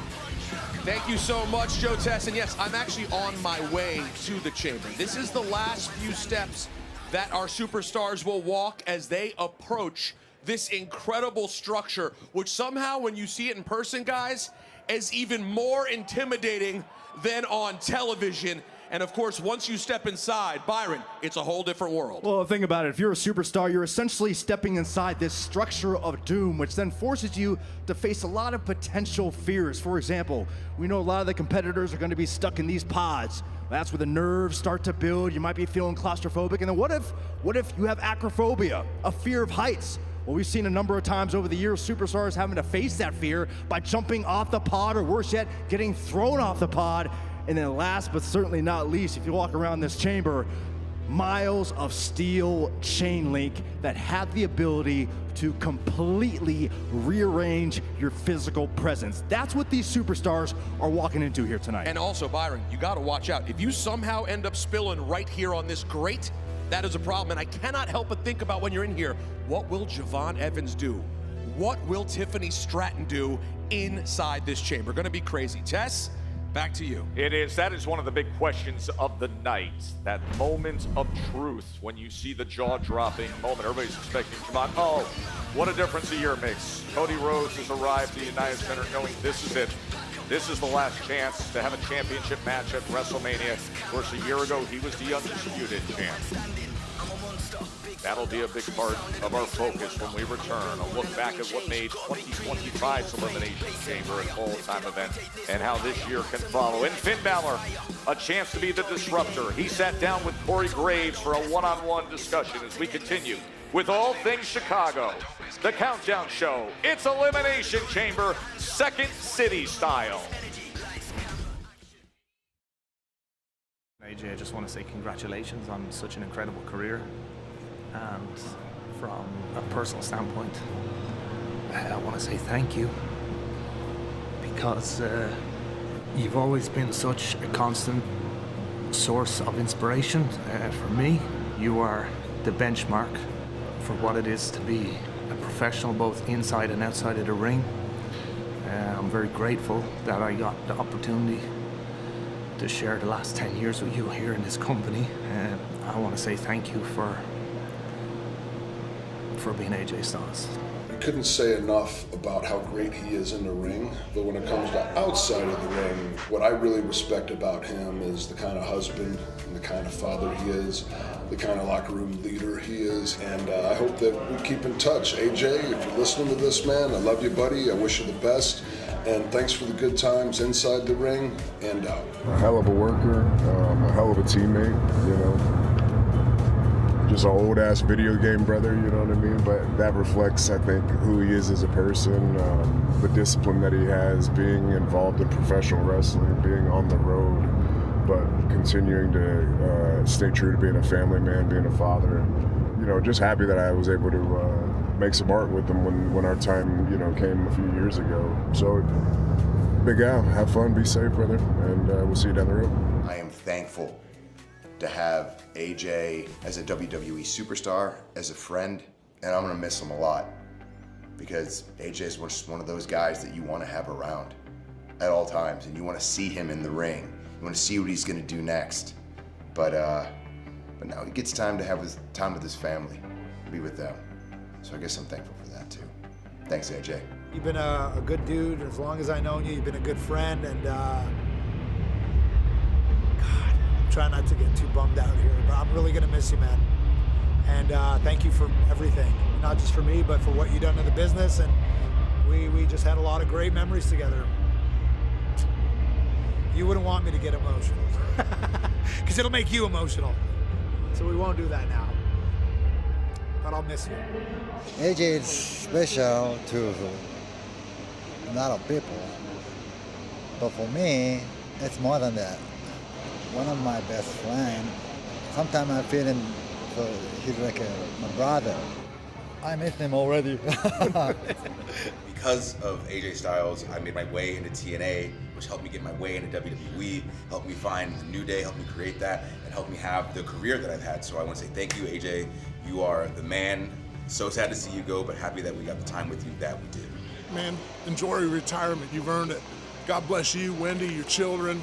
Thank you so much, Joe Tess. And yes, I'm actually on my way to the chamber. This is the last few steps that our superstars will walk as they approach this incredible structure, which somehow, when you see it in person, guys, is even more intimidating than on television. And of course, once you step inside, Byron, it's a whole different world. Well, think about it. If you're a superstar, you're essentially stepping inside this structure of doom, which then forces you to face a lot of potential fears. For example, we know a lot of the competitors are going to be stuck in these pods. That's where the nerves start to build. You might be feeling claustrophobic. And then what if you have acrophobia, a fear of heights? Well, we've seen a number of times over the years superstars having to face that fear by jumping off the pod, or worse yet, getting thrown off the pod. And then last but certainly not least, if you walk around this chamber, miles of steel chain link that have the ability to completely rearrange your physical presence. That's what these superstars are walking into here tonight. And also, Byron, you got to watch out. If you somehow end up spilling right here on this grate, that is a problem. And I cannot help but think about when you're in here, what will Javon Evans do? What will Tiffany Stratton do inside this chamber? Going to be crazy. Tess, back to you. It is. That is one of the big questions of the night. That moment of truth when you see the jaw-dropping moment. Everybody's expecting Javon. Oh, what a difference a year makes. Cody Rhodes has arrived to the United Center knowing this is it. This is the last chance to have a championship match at WrestleMania. Of course, a year ago, he was the undisputed champ. That'll be a big part of our focus when we return. A look back at what made 2025's Elimination Chamber an all-time event and how this year can follow. And Finn Balor, a chance to be the disruptor. He sat down with Corey Graves for a one-on-one discussion as we continue with all things Chicago. The Countdown Show. It's Elimination Chamber, Second City style. AJ, I just want to say congratulations on such an incredible career. And from a personal standpoint, I want to say thank you, because you've always been such a constant source of inspiration for me. You are the benchmark for what it is to be a professional, both inside and outside of the ring. I'm very grateful that I got the opportunity to share the last 10 years with you here in this company. I want to say thank you for being AJ Styles. couldn't say enough about how great he is in the ring, but when it comes to outside of the ring, what I really respect about him is the kind of husband and the kind of father he is, the kind of locker room leader he is, and I hope that we keep in touch. AJ, if you're listening to this, man, I love you, buddy. I wish you the best, and thanks for the good times inside the ring and out. A hell of a worker, a hell of a teammate, you know. Just an old-ass video game brother, you know what I mean? But that reflects, I think, who he is as a person, the discipline that he has, being involved in professional wrestling, being on the road, but continuing to stay true to being a family man, being a father. And, you know, just happy that I was able to make some art with him when our time, you know, came a few years ago. So, Big Al, have fun, be safe, brother, and we'll see you down the road. I am thankful to have AJ as a WWE superstar, as a friend, and I'm gonna miss him a lot because AJ is just one of those guys that you wanna have around at all times, and you wanna see him in the ring. You wanna see what he's gonna do next. But now he gets time to have his time with his family, be with them. So I guess I'm thankful for that too. Thanks, AJ. You've been a good dude as long as I've known you. You've been a good friend, and try not to get too bummed out here, but I'm really gonna miss you, man. And thank you for everything, not just for me, but for what you've done in the business. And we just had a lot of great memories together. You wouldn't want me to get emotional, because it'll make you emotional. So we won't do that now. But I'll miss you. AJ is special to a lot of people, but for me, it's more than that. One of my best friends. Sometimes I feel him, so he's like my brother. I miss him already. Because of AJ Styles, I made my way into TNA, which helped me get my way into WWE, helped me find the New Day, helped me create that, and helped me have the career that I've had. So I want to say thank you, AJ. You are the man. So sad to see you go, but happy that we got the time with you that we did. Man, enjoy your retirement. You've earned it. God bless you, Wendy, your children.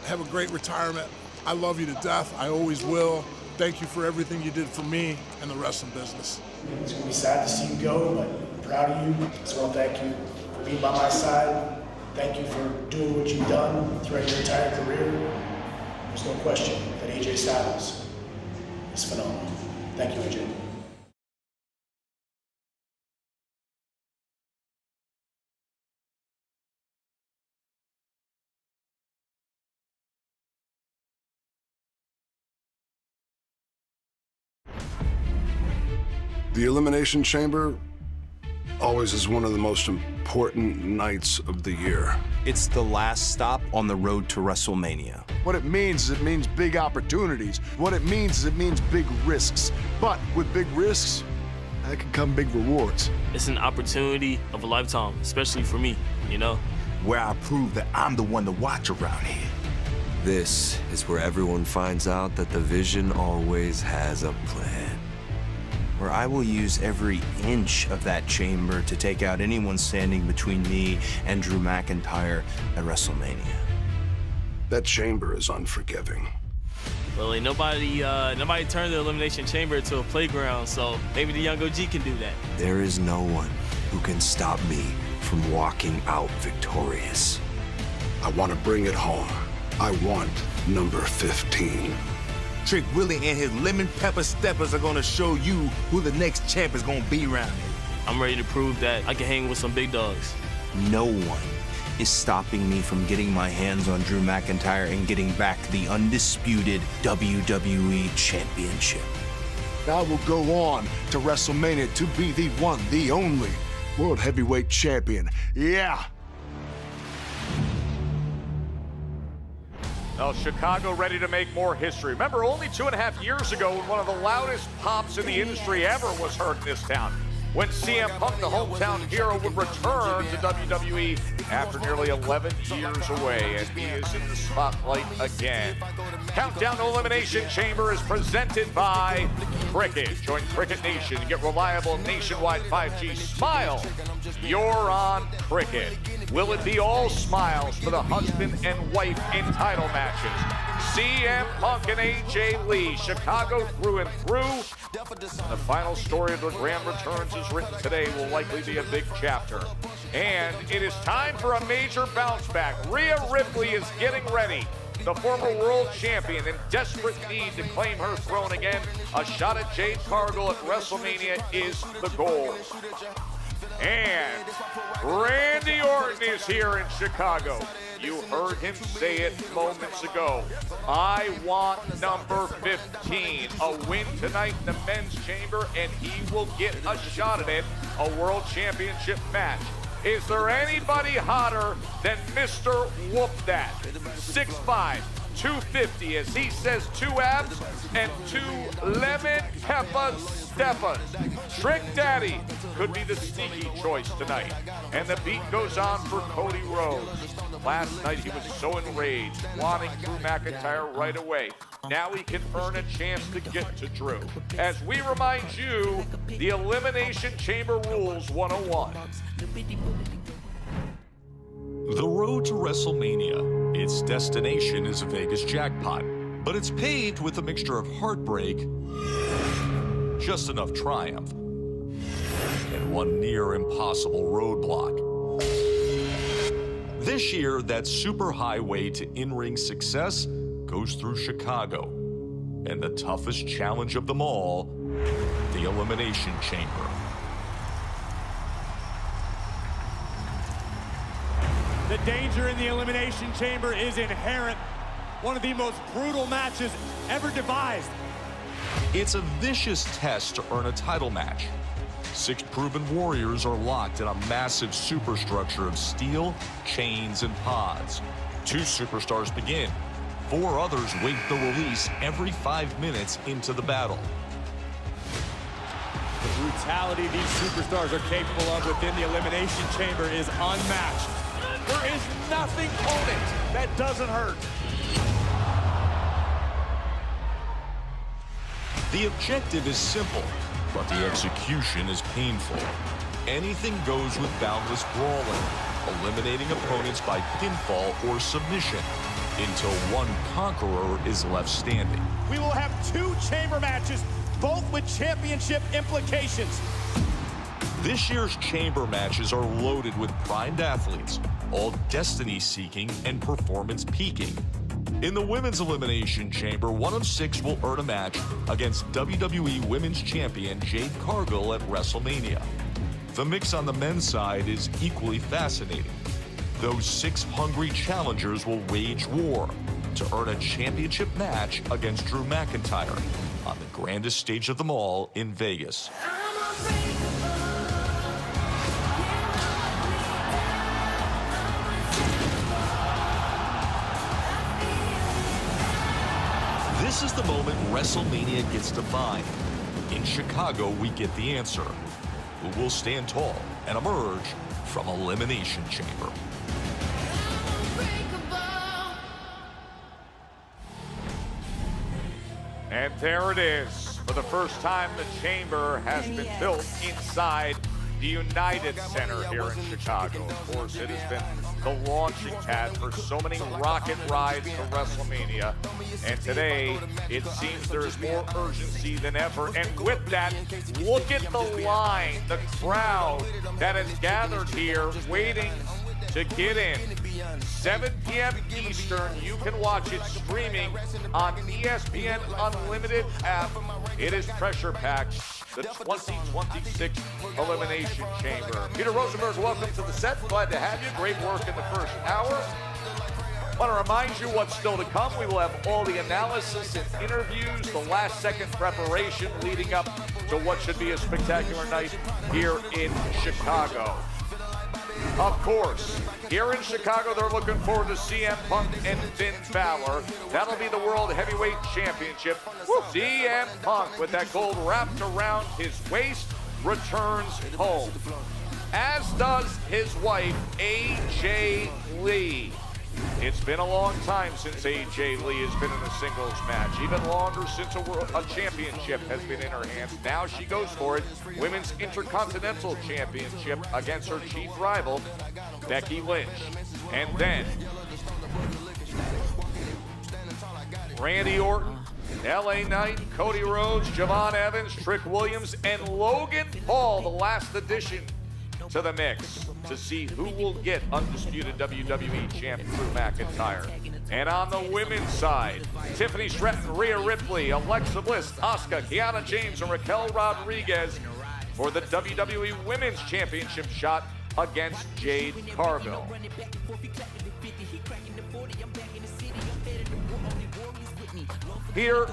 Have a great retirement. I love you to death. I always will. Thank you for everything you did for me and the wrestling business. It's going to be sad to see you go, but I'm proud of you. So I'll thank you for being by my side. Thank you for doing what you've done throughout your entire career. There's no question that AJ Styles is phenomenal. Thank you, AJ. The Elimination Chamber always is one of the most important nights of the year. It's the last stop on the road to WrestleMania. What it means is it means big opportunities. What it means is it means big risks. But with big risks, that can come big rewards. It's an opportunity of a lifetime, especially for me, you know? Where I prove that I'm the one to watch around here. This is where everyone finds out that the Vision always has a plan. Where I will use every inch of that chamber to take out anyone standing between me and Drew McIntyre at WrestleMania. That chamber is unforgiving. Well, ain't nobody turned the Elimination Chamber into a playground, so maybe the young OG can do that. There is no one who can stop me from walking out victorious. I want to bring it home. I want number 15. Trick Willie and his lemon pepper steppers are gonna show you who the next champ is gonna be around here. I'm ready to prove that I can hang with some big dogs. No one is stopping me from getting my hands on Drew McIntyre and getting back the undisputed WWE Championship. I will go on to WrestleMania to be the one, the only World Heavyweight Champion. Yeah. Well, Chicago ready to make more history. Remember, only 2.5 years ago, when one of the loudest pops in the industry ever was heard in this town, when CM Punk, the hometown hero, would return to WWE after nearly 11 years away, and he is in the spotlight again. Countdown to Elimination Chamber is presented by Cricket. Join Cricket Nation and get reliable nationwide 5G. Smile, you're on Cricket. Will it be all smiles for the husband and wife in title matches? CM Punk and AJ Lee, Chicago through and through, The final story of the Grand Returns is written today will likely be a big chapter. And it is time for a major bounce back. Rhea Ripley is getting ready. The former world champion in desperate need to claim her throne again. A shot at Jade Cargill at WrestleMania is the goal. And Randy Orton is here in Chicago. You heard him say it moments ago. I want number 15. A win tonight in the men's chamber, and he will get a shot at it, a world championship match. Is there anybody hotter than Mr. Whoop That? 6'5", 250, as he says, 2 abs and 2 lemon pepper steppers. Trick Daddy could be the sneaky choice tonight. And the beat goes on for Cody Rhodes. Last night he was so enraged, wanting Drew McIntyre right away. Now he can earn a chance to get to Drew. As we remind you, the Elimination Chamber Rules 101. The road to WrestleMania. Its destination is a Vegas jackpot, but it's paved with a mixture of heartbreak, just enough triumph, and one near impossible roadblock. This year, that super highway to in-ring success goes through Chicago, and the toughest challenge of them all, the Elimination Chamber. The danger in the Elimination Chamber is inherent. One of the most brutal matches ever devised. It's a vicious test to earn a title match. 6 proven warriors are locked in a massive superstructure of steel, chains, and pods. 2 superstars begin. 4 others wait the release every 5 minutes into the battle. The brutality these superstars are capable of within the Elimination Chamber is unmatched. There is nothing on it that doesn't hurt. The objective is simple, but the execution is painful. Anything goes with boundless brawling, eliminating opponents by pinfall or submission, until one conqueror is left standing. We will have 2 chamber matches, both with championship implications. This year's chamber matches are loaded with primed athletes, all destiny-seeking and performance-peaking. In the Women's Elimination Chamber, 1 of 6 will earn a match against WWE Women's Champion Jade Cargill at WrestleMania. The mix on the men's side is equally fascinating. Those 6 hungry challengers will wage war to earn a championship match against Drew McIntyre on the grandest stage of them all in Vegas. This is the moment WrestleMania gets defined. In Chicago, we get the answer. Who will stand tall and emerge from Elimination Chamber? And there it is. For the first time, the chamber has been built inside the United Center here in Chicago. Of course, it has been the launching pad for so many rocket rides to WrestleMania. And today, it seems there is more urgency than ever. And with that, look at the line, the crowd that has gathered here waiting to get in. 7 p.m. Eastern. You can watch it streaming on ESPN Unlimited app. It is pressure packed. The 2026 Elimination Chamber. Peter Rosenberg, welcome to the set. Glad to have you. Great work in the first hour. I want to remind you what's still to come. We will have all the analysis and interviews, the last-second preparation leading up to what should be a spectacular night here in Chicago. Of course, here in Chicago, they're looking forward to CM Punk and Finn Balor. That'll be the World Heavyweight Championship. CM Punk, with that gold wrapped around his waist, returns home. As does his wife, AJ Lee. It's been a long time since AJ Lee has been in a singles match. Even longer since a championship has been in her hands. Now she goes for it. Women's Intercontinental Championship against her chief rival, Becky Lynch. And then Randy Orton LA Knight, Cody Rhodes, Javon Evans, Trick Williams, and Logan Paul, the last addition to the mix to see who will get undisputed WWE champ Drew McIntyre. And on the women's side, Tiffany Stratton, Rhea Ripley, Alexa Bliss, Asuka, Kiana James, and Raquel Rodriguez for the WWE Women's Championship shot against Jade Cargill. Here,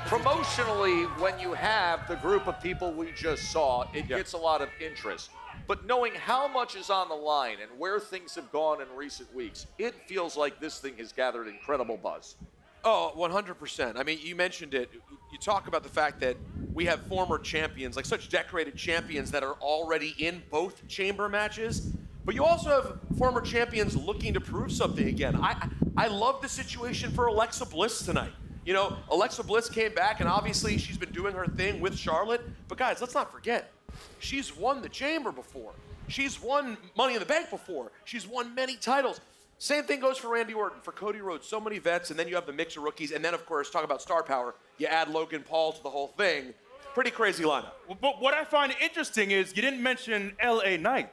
promotionally, when you have the group of people we just saw, it gets a lot of interest. But knowing how much is on the line and where things have gone in recent weeks, it feels like this thing has gathered incredible buzz. Oh, 100%. I mean, you mentioned it. You talk about the fact that we have former champions, like such decorated champions that are already in both chamber matches. But you also have former champions looking to prove something again. I love the situation for Alexa Bliss tonight. You know, Alexa Bliss came back, and obviously she's been doing her thing with Charlotte. But guys, let's not forget, she's won the chamber before. She's won Money in the Bank before. She's won many titles. Same thing goes for Randy Orton, for Cody Rhodes. So many vets, and then you have the mix of rookies. And then, of course, talk about star power. You add Logan Paul to the whole thing. Pretty crazy lineup. But what I find interesting is you didn't mention LA Knight.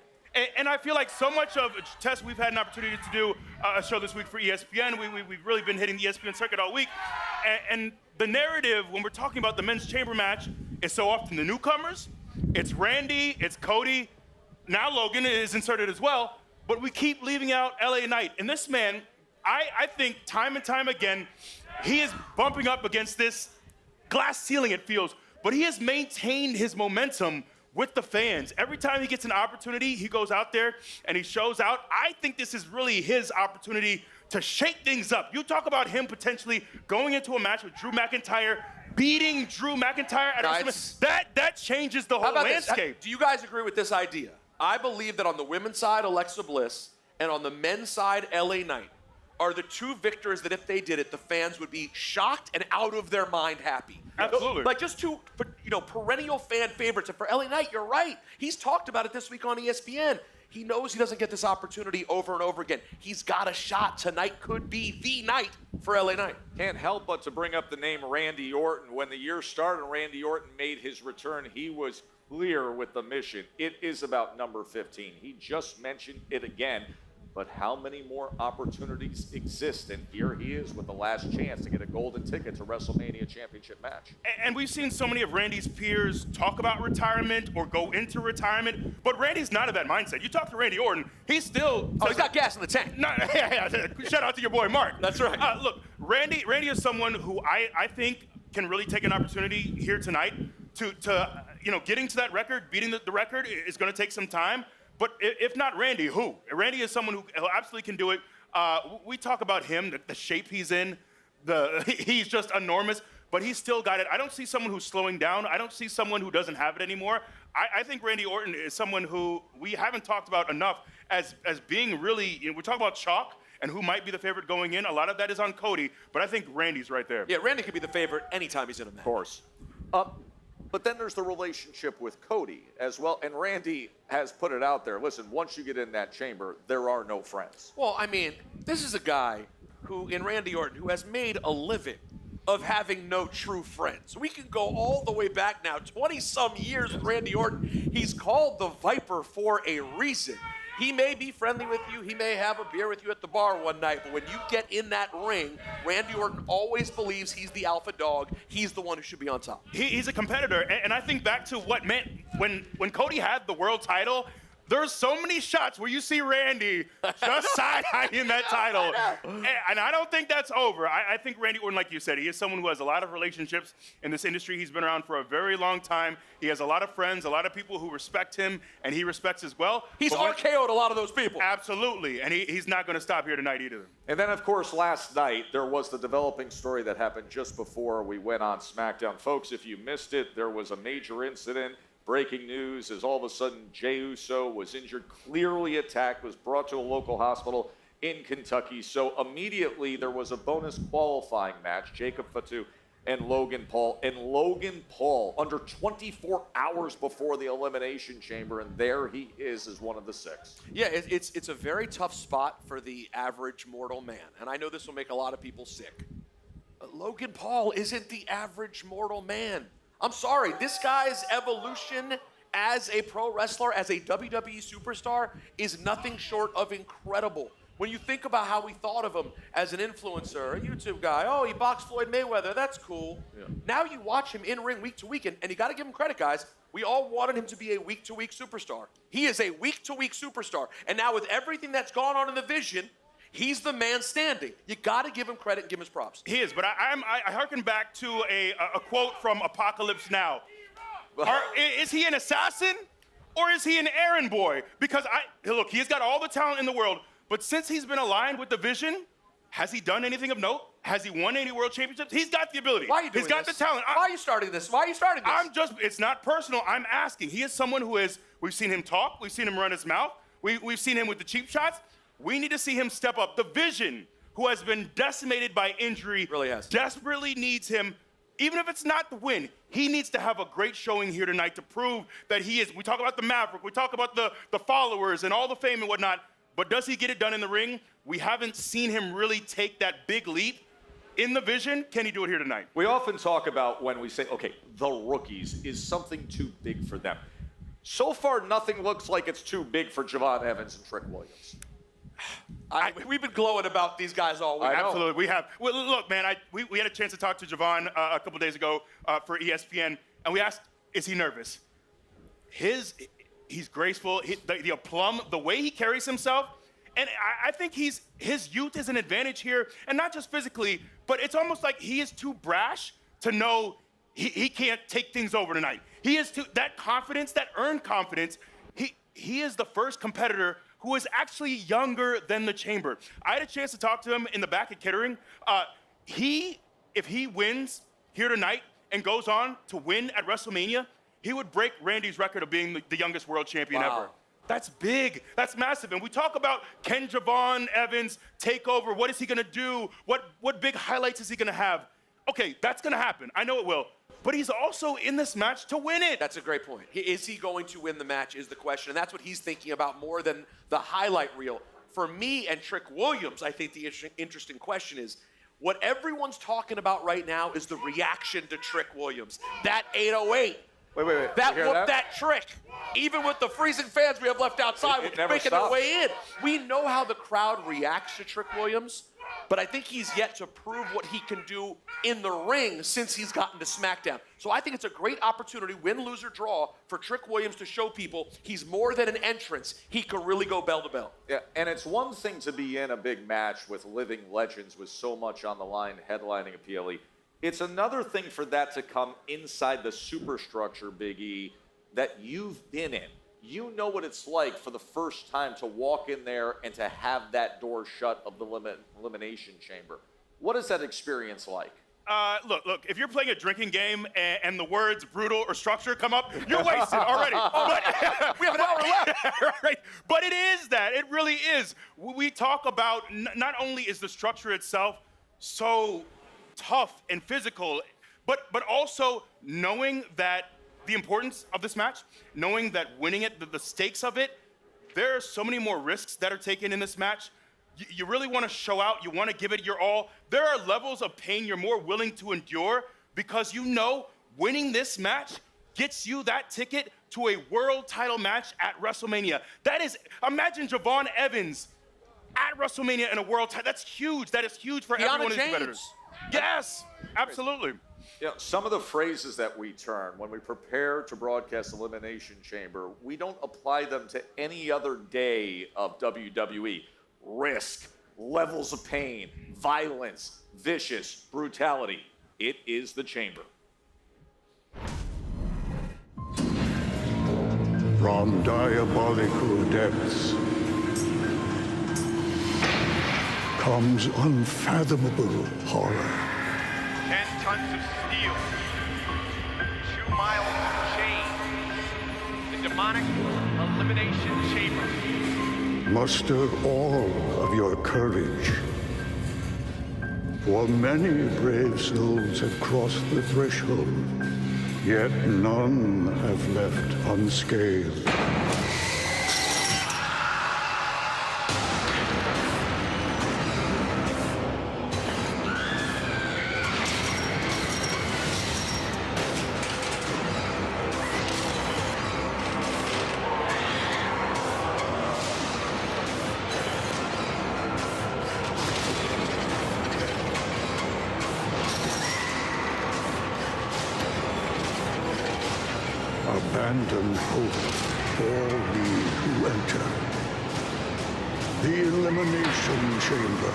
And I feel like so much of Tess, we've had an opportunity to do a show this week for ESPN. We've really been hitting the ESPN circuit all week. And the narrative, when we're talking about the men's chamber match, is so often the newcomers. It's Randy, it's Cody. Now Logan is inserted as well. But we keep leaving out LA Knight. And this man, I think time and time again, he is bumping up against this glass ceiling, it feels. But he has maintained his momentum with the fans. Every time he gets an opportunity, he goes out there and he shows out. I think this is really his opportunity to shake things up. You talk about him potentially going into a match with Drew McIntyre, beating Drew McIntyre at WrestleMania. That changes the whole landscape. Do you guys agree with this idea? I believe that on the women's side, Alexa Bliss, and on the men's side, LA Knight, are the two victors that if they did it, the fans would be shocked and out of their mind happy. Absolutely. Like just two, perennial fan favorites. And for LA Knight, you're right. He's talked about it this week on ESPN. He knows he doesn't get this opportunity over and over again. He's got a shot. Tonight could be the night for LA Knight. Can't help but to bring up the name Randy Orton. When the year started, Randy Orton made his return. He was clear with the mission. It is about number 15. He just mentioned it again. But how many more opportunities exist? And here he is with the last chance to get a golden ticket to WrestleMania Championship match. And we've seen so many of Randy's peers talk about retirement or go into retirement, but Randy's not of that mindset. You talk to Randy Orton, he's still... Oh, he's got gas in the tank. Shout out to your boy, Mark. That's right. Look, Randy is someone who I think can really take an opportunity here tonight to getting to that record, beating the record is going to take some time. But if not Randy, who? Randy is someone who absolutely can do it. We talk about him, the shape he's in. He's just enormous, but he's still got it. I don't see someone who's slowing down. I don't see someone who doesn't have it anymore. I think Randy Orton is someone who we haven't talked about enough as being really, we talk about chalk and who might be the favorite going in. A lot of that is on Cody, but I think Randy's right there. Yeah, Randy could be the favorite anytime he's in a match. Of course. But then there's the relationship with Cody as well. And Randy has put it out there. Listen, once you get in that chamber, there are no friends. Well, I mean, this is a guy who, in Randy Orton, who has made a living of having no true friends. We can go all the way back now, 20-some years with Randy Orton. He's called the Viper for a reason. He may be friendly with you. He may have a beer with you at the bar one night. But when you get in that ring, Randy Orton always believes he's the alpha dog. He's the one who should be on top. He's a competitor. And I think back to what meant when Cody had the world title, there's so many shots where you see Randy just side-eyeing that title. And I don't think that's over. I think Randy Orton, like you said, he is someone who has a lot of relationships in this industry. He's been around for a very long time. He has a lot of friends, a lot of people who respect him, and he respects as well. He's RKO'd a lot of those people. Absolutely. And he's not going to stop here tonight either. And then, of course, last night, there was the developing story that happened just before we went on SmackDown. Folks, if you missed it, there was a major incident. Breaking news is all of a sudden Jey Uso was injured, clearly attacked, was brought to a local hospital in Kentucky. So immediately there was a bonus qualifying match, Jacob Fatu and Logan Paul. And Logan Paul, under 24 hours before the Elimination Chamber, and there he is as one of the 6. Yeah, it's a very tough spot for the average mortal man. And I know this will make a lot of people sick. Logan Paul isn't the average mortal man. I'm sorry, this guy's evolution as a pro wrestler, as a WWE superstar, is nothing short of incredible. When you think about how we thought of him as an influencer, a YouTube guy, oh, he boxed Floyd Mayweather, that's cool. Yeah. Now you watch him in ring week to week, and you gotta give him credit, guys. We all wanted him to be a week-to-week superstar. He is a week-to-week superstar. And now with everything that's gone on in the Vision, he's the man standing. You gotta give him credit and give him his props. He is, but I harken back to a quote from Apocalypse Now. Is he an assassin or is he an errand boy? Because look, he's got all the talent in the world, but since he's been aligned with the Vision, has he done anything of note? Has he won any world championships? He's got the ability. Why are you doing He's got this? the talent. Why are you starting this? Why are you starting this? It's not personal. I'm asking. He is someone who we've seen him talk. We've seen him run his mouth. We've seen him with the cheap shots. We need to see him step up. The Vision, who has been decimated by injury, really has. Desperately needs him. Even if it's not the win, he needs to have a great showing here tonight to prove that he is. We talk about the Maverick. We talk about the followers and all the fame and whatnot. But does he get it done in the ring? We haven't seen him really take that big leap in the Vision. Can he do it here tonight? We often talk about when we say, okay, the rookies, is something too big for them? So far, nothing looks like it's too big for Javon Evans and Trick Williams. We've been glowing about these guys all week. Absolutely, we have. Well, look, man, we had a chance to talk to Javon a couple days ago for ESPN, and we asked, is he nervous? He's graceful, the aplomb, the way he carries himself, and I think his youth is an advantage here, and not just physically, but it's almost like he is too brash to know he can't take things over tonight. He is that confidence, that earned confidence. He is the first competitor who is actually younger than the Chamber. I had a chance to talk to him in the back at Kettering. If he wins here tonight and goes on to win at WrestleMania, he would break Randy's record of being the youngest world champion ever. That's big. That's massive. And we talk about, can Javon Evans take over? What is he gonna do? What big highlights is he gonna have? Okay, that's gonna happen. I know it will. But he's also in this match to win it. That's a great point. Is he going to win the match is the question. And that's what he's thinking about more than the highlight reel. For me and Trick Williams, I think the interesting question is, what everyone's talking about right now is the reaction to Trick Williams. That 808. Wait. That whooped that Trick. Even with the freezing fans we have left outside, making their way in. We know how the crowd reacts to Trick Williams, but I think he's yet to prove what he can do in the ring since he's gotten to SmackDown. So I think it's a great opportunity, win, lose, or draw, for Trick Williams to show people he's more than an entrance. He can really go bell to bell. Yeah, and it's one thing to be in a big match with living legends with so much on the line, headlining a PLE. It's another thing for that to come inside the superstructure, Big E, that you've been in. You know what it's like for the first time to walk in there and to have that door shut of the Elimination Chamber. What is that experience like? Look, if you're playing a drinking game and the words brutal or structure come up, you're wasted already. But, we have an hour left. Right? But it is that. It really is. We talk about not only is the structure itself so tough and physical, but also knowing that the importance of this match, knowing that winning it, the stakes of it, there are so many more risks that are taken in this match. You really want to show out. You want to give it your all. There are levels of pain you're more willing to endure because you know winning this match gets you that ticket to a world title match at WrestleMania. That is, imagine Javon Evans at WrestleMania in a world title. That's huge. That is huge for every one of these competitors. Yes, absolutely. Yeah, some of the phrases that we turn when we prepare to broadcast Elimination Chamber, we don't apply them to any other day of WWE. Risk, levels of pain, violence, vicious, brutality. It is the Chamber. From diabolical depths comes unfathomable horror. 10 tons of steel, 2 miles of chain, the demonic Elimination Chamber. Muster all of your courage. For many brave souls have crossed the threshold, yet none have left unscathed. abandon hope, all we who enter the Elimination Chamber.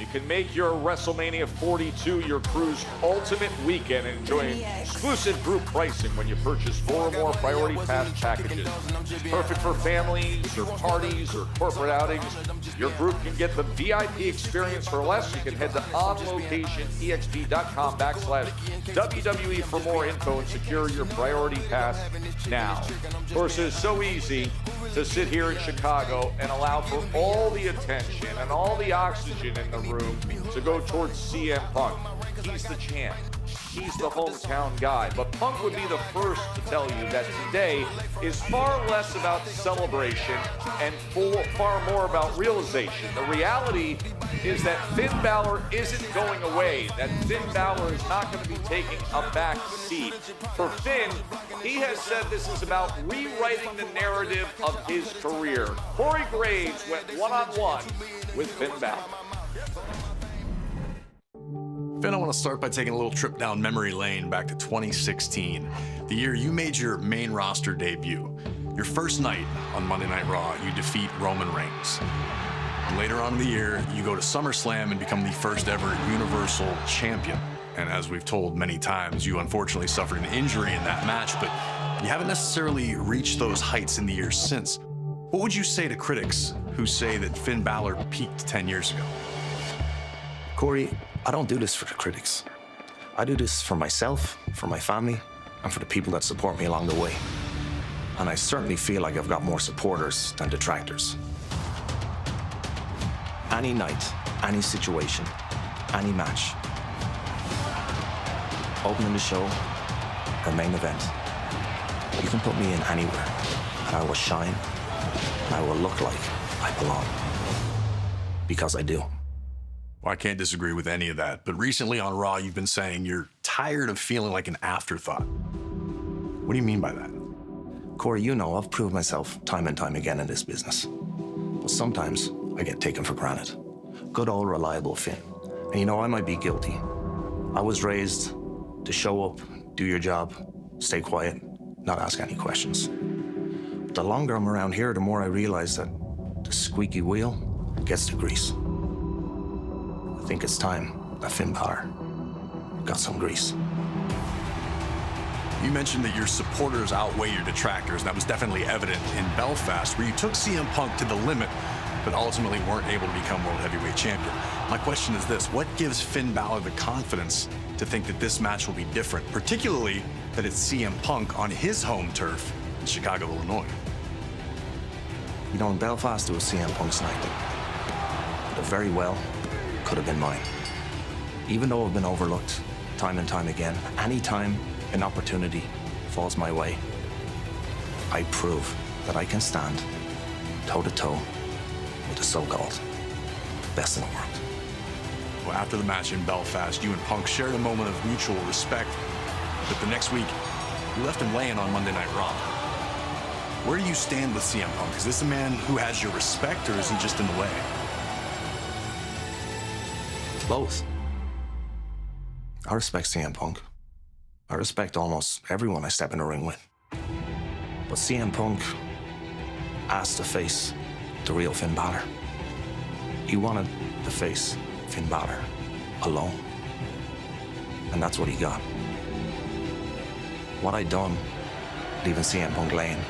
You can make your WrestleMania 42 your cruise ultimate weekend and enjoy exclusive group pricing when you purchase 4 or more Priority Pass packages. Perfect for families or parties or corporate outings. Your group can get the VIP experience for less. You can head to onlocationexp.com/WWE for more info and secure your Priority Pass now. Of course, it's so easy to sit here in Chicago and allow for all the attention and all the oxygen in the room to go towards CM Punk. He's the champ. He's the hometown guy. But Punk would be the first to tell you that today is far less about celebration and far more about realization. The reality is that Finn Balor isn't going away, that Finn Balor is not going to be taking a back seat. For Finn, he has said this is about rewriting the narrative of his career. Corey Graves went one-on-one with Finn Balor. Finn, I want to start by taking a little trip down memory lane back to 2016, the year you made your main roster debut. Your first night on Monday Night Raw, you defeat Roman Reigns. And later on in the year, you go to SummerSlam and become the first ever Universal Champion. And as we've told many times, you unfortunately suffered an injury in that match, but you haven't necessarily reached those heights in the years since. What would you say to critics who say that Finn Balor peaked 10 years ago? Corey, I don't do this for the critics. I do this for myself, for my family, and for the people that support me along the way. And I certainly feel like I've got more supporters than detractors. Any night, any situation, any match, opening the show or main event, you can put me in anywhere, and I will shine, and I will look like I belong. Because I do. Well, I can't disagree with any of that, but recently on Raw, you've been saying you're tired of feeling like an afterthought. What do you mean by that? Corey, you know I've proved myself time and time again in this business. But sometimes I get taken for granted. Good old reliable Finn. And you know, I might be guilty. I was raised to show up, do your job, stay quiet, not ask any questions. But the longer I'm around here, the more I realize that the squeaky wheel gets the grease. I think it's time that Finn Balor got some grease. You mentioned that your supporters outweigh your detractors, and that was definitely evident in Belfast, where you took CM Punk to the limit, but ultimately weren't able to become World Heavyweight Champion. My question is this: what gives Finn Balor the confidence to think that this match will be different, particularly that it's CM Punk on his home turf in Chicago, Illinois? You know, in Belfast, it was CM Punk's night. But very well could have been mine. Even though I've been overlooked time and time again, anytime an opportunity falls my way, I prove that I can stand toe-to-toe with the so-called best in the world. Well, after the match in Belfast, you and Punk shared a moment of mutual respect, but the next week, you left him laying on Monday Night Raw. Where do you stand with CM Punk? Is this a man who has your respect, or is he just in the way? Both. I respect CM Punk. I respect almost everyone I step in the ring with. But CM Punk asked to face the real Finn Balor. He wanted to face Finn Balor alone. And that's what he got. What I'd done, leaving CM Punk laying,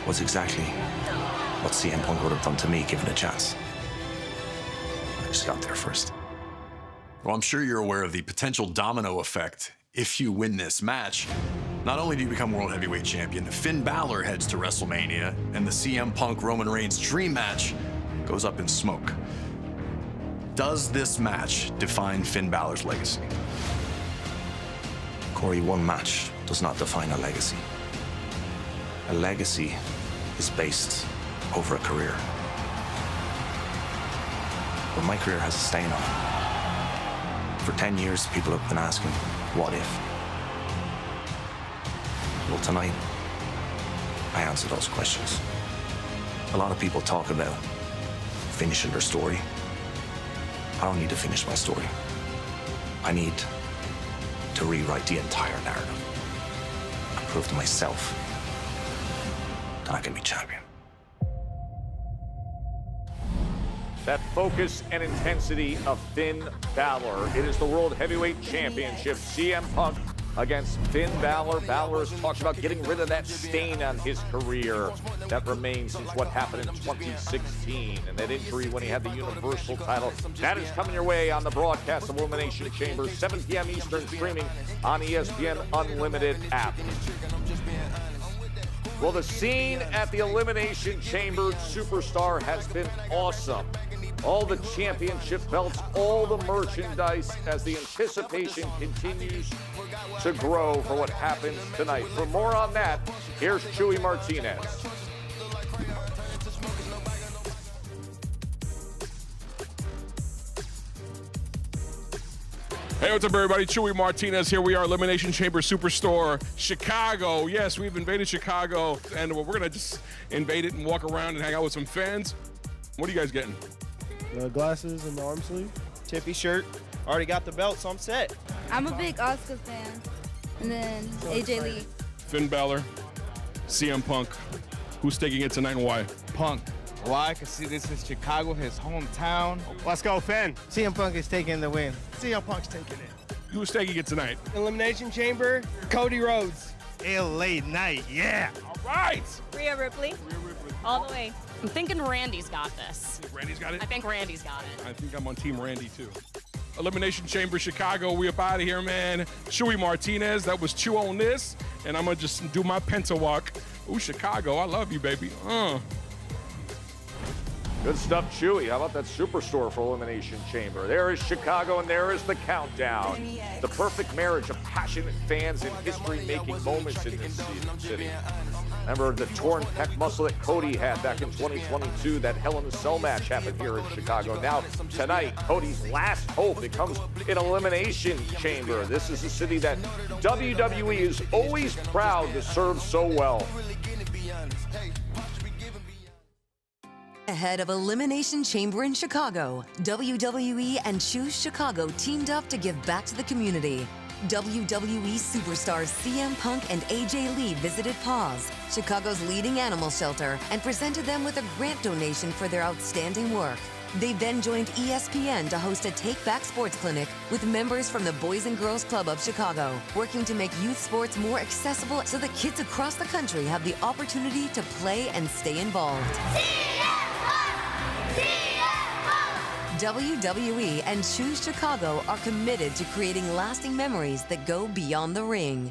was exactly what CM Punk would have done to me given a chance. I just got there first. Well, I'm sure you're aware of the potential domino effect if you win this match. Not only do you become World Heavyweight Champion, Finn Balor heads to WrestleMania, and the CM Punk Roman Reigns dream match goes up in smoke. Does this match define Finn Balor's legacy? Corey, one match does not define a legacy. A legacy is based over a career. But my career has a stain on it. For 10 years, people have been asking, what if? Well, tonight, I answer those questions. A lot of people talk about finishing their story, I don't need to finish my story. I need to rewrite the entire narrative and prove to myself that I can be champion. That focus and intensity of Finn Balor. It is the World Heavyweight Championship. CM Punk against Finn Balor. Balor has talked about getting rid of that stain on his career that remains since what happened in 2016 and that injury when he had the Universal title. That is coming your way on the broadcast of Elimination Chamber, 7 p.m. Eastern, streaming on ESPN Unlimited app. Well, the scene at the Elimination Chamber Superstar has been awesome. All the championship belts, all the merchandise, as the anticipation continues to grow for what happens tonight. For more on that, here's Chuy Martinez. Hey, what's up, everybody? Chuy Martinez here. We are Elimination Chamber Superstore, Chicago. Yes, we've invaded Chicago, and we're going to just invade it and walk around and hang out with some fans. What are you guys getting? The glasses and the arm sleeve. Tippy shirt. Already got the belt, so I'm set. I'm a big Asuka fan. And then AJ Lee. Finn Balor, CM Punk. Who's taking it tonight and why? Punk. Why? Because see, this is Chicago, his hometown. Let's go, Finn. CM Punk is taking the win. CM Punk's taking it. Who's taking it tonight? Elimination Chamber, Cody Rhodes. LA Knight, yeah. All right. Rhea Ripley. All the way. I'm thinking Randy's got this. Randy's got it? I think Randy's got it. I think I'm on Team Randy, too. Elimination Chamber, Chicago. We up out of here, man. Chuy Martinez. That was Chew on this. And I'm going to just do my penta walk. Ooh, Chicago. I love you, baby. Good stuff, Chewy. How about that Superstore for Elimination Chamber? There is Chicago, and there is the countdown. The perfect marriage of passionate fans and history-making moments in this city. Remember the torn pec muscle that Cody had back in 2022. That Hell in a Cell match happened here in Chicago. Now, tonight, Cody's last hope becomes an Elimination Chamber. This is a city that WWE is always proud to serve so well. Ahead of Elimination Chamber in Chicago, WWE and Choose Chicago teamed up to give back to the community. WWE superstars CM Punk and AJ Lee visited Paws, Chicago's leading animal shelter, and presented them with a grant donation for their outstanding work. They then joined ESPN to host a Take Back Sports Clinic with members from the Boys and Girls Club of Chicago, working to make youth sports more accessible so that kids across the country have the opportunity to play and stay involved. WWE and Choose Chicago are committed to creating lasting memories that go beyond the ring.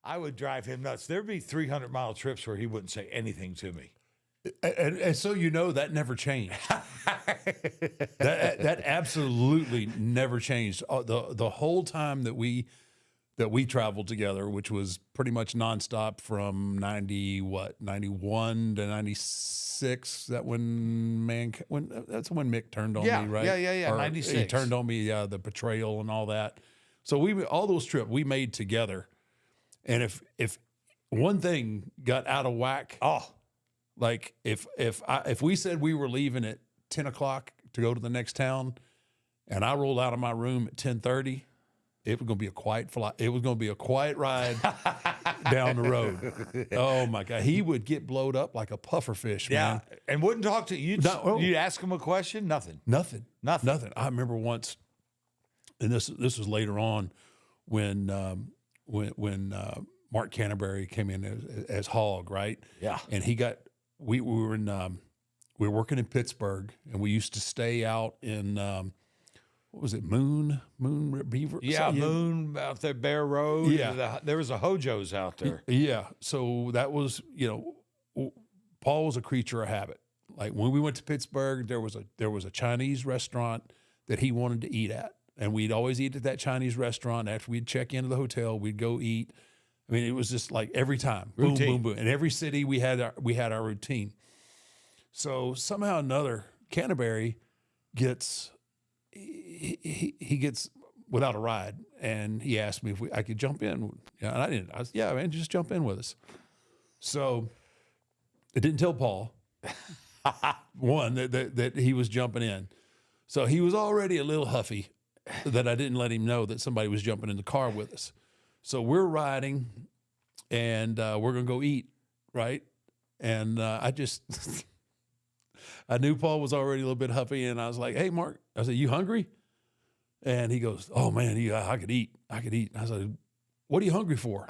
I would drive him nuts. There'd be 300-mile trips where he wouldn't say anything to me. And so you know that never changed. that absolutely never changed. The whole time that we traveled together, which was pretty much nonstop from 91 to 96. That's when Mick turned on me, right? Yeah. Or 96. He turned on me, the betrayal and all that. So all those trips we made together. And if one thing got out of whack, like if we said we were leaving at 10 o'clock to go to the next town, and I rolled out of my room at 10:30. It was going to be a quiet flight. It was going to be a quiet ride down the road. Oh my God, he would get blowed up like a puffer fish, man. And wouldn't talk to you. You'd ask him a question, Nothing. I remember once, and this was later on when Mark Canterbury came in as Hog, right? Yeah. And we were working in Pittsburgh, and we used to stay out in. What was it, Moon Beaver? Yeah, Moon out there, Bear Road. Yeah. There was a Hojo's out there. Yeah. So that was, Paul was a creature of habit. Like when we went to Pittsburgh, there was a Chinese restaurant that he wanted to eat at. And we'd always eat at that Chinese restaurant. After we'd check into the hotel, we'd go eat. I mean, it was just like every time. Boom, boom, boom. In every city we had our routine. So somehow or another, Canterbury gets he gets without a ride, and he asked me if I could jump in. And I didn't. I said, yeah, man, just jump in with us. So It didn't tell Paul, one, that he was jumping in. So he was already a little huffy that I didn't let him know that somebody was jumping in the car with us. So we're riding, and we're going to go eat, right? And I knew Paul was already a little bit huffy, and I was like, hey, Mark, I said, you hungry? And he goes, oh, man, I could eat. I could eat. And I said, what are you hungry for?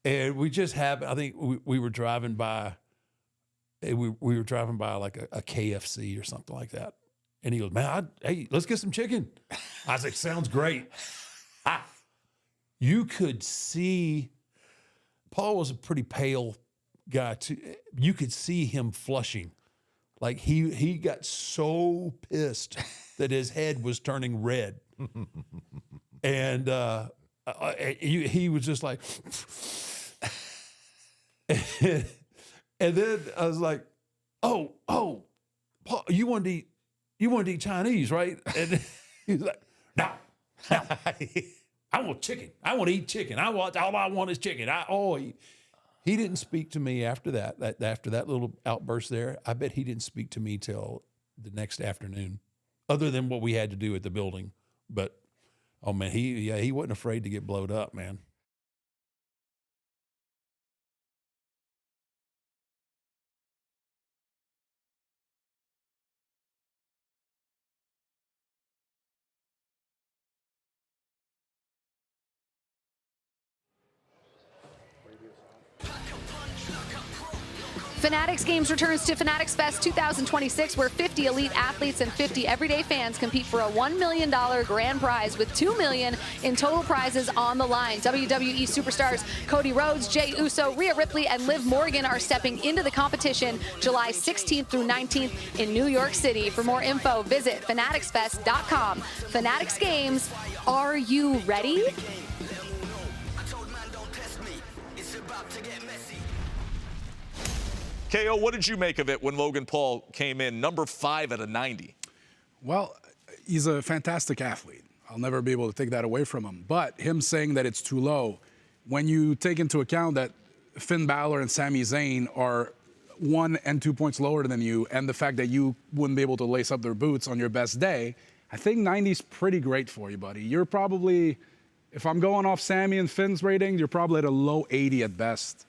And we just happened, I think we were driving by, we were driving by like a KFC or something like that. And he goes, man, hey, let's get some chicken. I was like, sounds great. You could see, Paul was a pretty pale guy too. You could see him flushing. Like he got so pissed that his head was turning red. And he was just like, and then I was like, oh, Paul, you want to eat Chinese, right? And he's like, no. I want chicken. I want to eat chicken. All I want is chicken. He didn't speak to me after that. After that little outburst there, I bet he didn't speak to me till the next afternoon, other than what we had to do at the building. But oh man, he wasn't afraid to get blowed up, man. Fanatics Games returns to Fanatics Fest 2026, where 50 elite athletes and 50 everyday fans compete for a $1 million grand prize with $2 million in total prizes on the line. WWE superstars Cody Rhodes, Jey Uso, Rhea Ripley, and Liv Morgan are stepping into the competition July 16th through 19th in New York City. For more info, visit fanaticsfest.com. Fanatics Games, are you ready? KO, what did you make of it when Logan Paul came in number 5 out of 90? Well, he's a fantastic athlete. I'll never be able to take that away from him. But him saying that it's too low, when you take into account that Finn Balor and Sami Zayn are 1 and 2 points lower than you, and the fact that you wouldn't be able to lace up their boots on your best day, I think 90's pretty great for you, buddy. You're probably, if I'm going off Sami and Finn's rating, you're probably at a low 80 at best.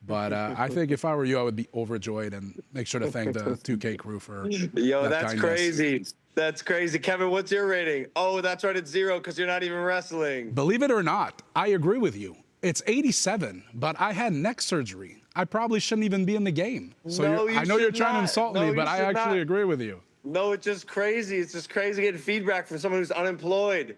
But I think if I were you, I would be overjoyed and make sure to thank the 2K crew for that's kindness. crazy. That's crazy. Kevin, what's your rating? Oh, that's right, it's 0 because you're not even wrestling. Believe it or not, I agree with you. It's 87, but I had neck surgery. I probably shouldn't even be in the game. So No, I know you're trying to not. insult No, me, you but I should actually not. agree with you. No, it's just crazy. It's just crazy getting feedback from someone who's unemployed.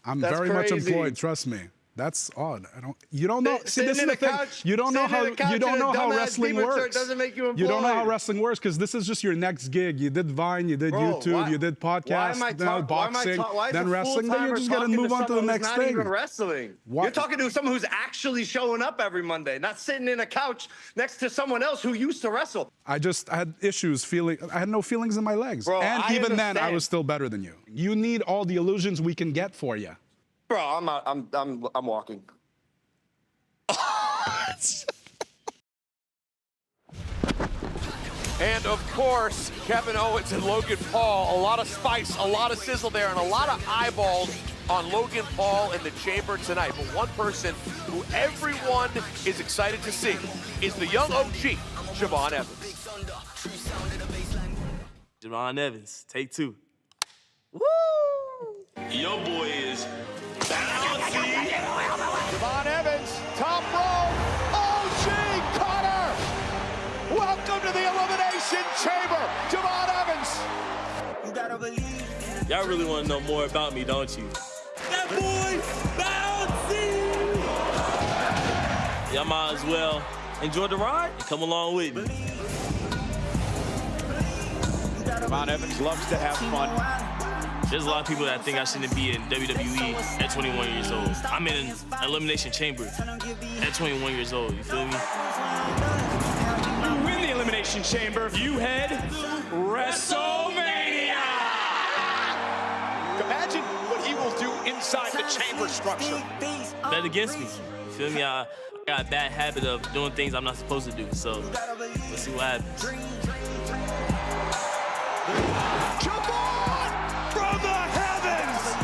I'm That's very much crazy. employed, trust me. That's odd. You don't know. See, Sitting this is in the a thing. couch- You don't know sitting in how a couch you don't in a know how dumbass wrestling demon shirt works. doesn't make you You don't know how employed. wrestling works because this is just your next gig. You did Vine, you did Bro, YouTube, why- you did why podcast, am I now talk- why am I boxing, talk- why is then a wrestling. Then full-timer you just got to talking move on to the someone next who's not thing. even wrestling. Why- You're talking to someone who's actually showing up every Monday, not sitting in a couch next to someone else who used to wrestle. I had issues feeling. I had no feelings in my legs, Bro, and I even then, I understand. was still better than you. You need all the illusions we can get for you. Bro, I'm out. I'm walking. And of course, Kevin Owens and Logan Paul, a lot of spice, a lot of sizzle there, and a lot of eyeballs on Logan Paul in the chamber tonight. But one person who everyone is excited to see is the young OG, Javon Evans. Javon Evans, take 2. Woo! Your boy is Javon Evans, top row, OG Connor. Welcome to the Elimination Chamber, Javon Evans. You gotta believe. Y'all really want to know more about me, don't you? That boy, bouncy. Y'all might as well enjoy the ride and come along with me. Javon Evans loves to have fun. There's a lot of people that think I shouldn't be in WWE at 21 years old. I'm in an Elimination Chamber at 21 years old, you feel me? You win the Elimination Chamber, you head WrestleMania! Imagine what he will do inside the chamber structure. Bet against me, you feel me? I I got a bad habit of doing things I'm not supposed to do, so let's see what happens. Javon from the heavens!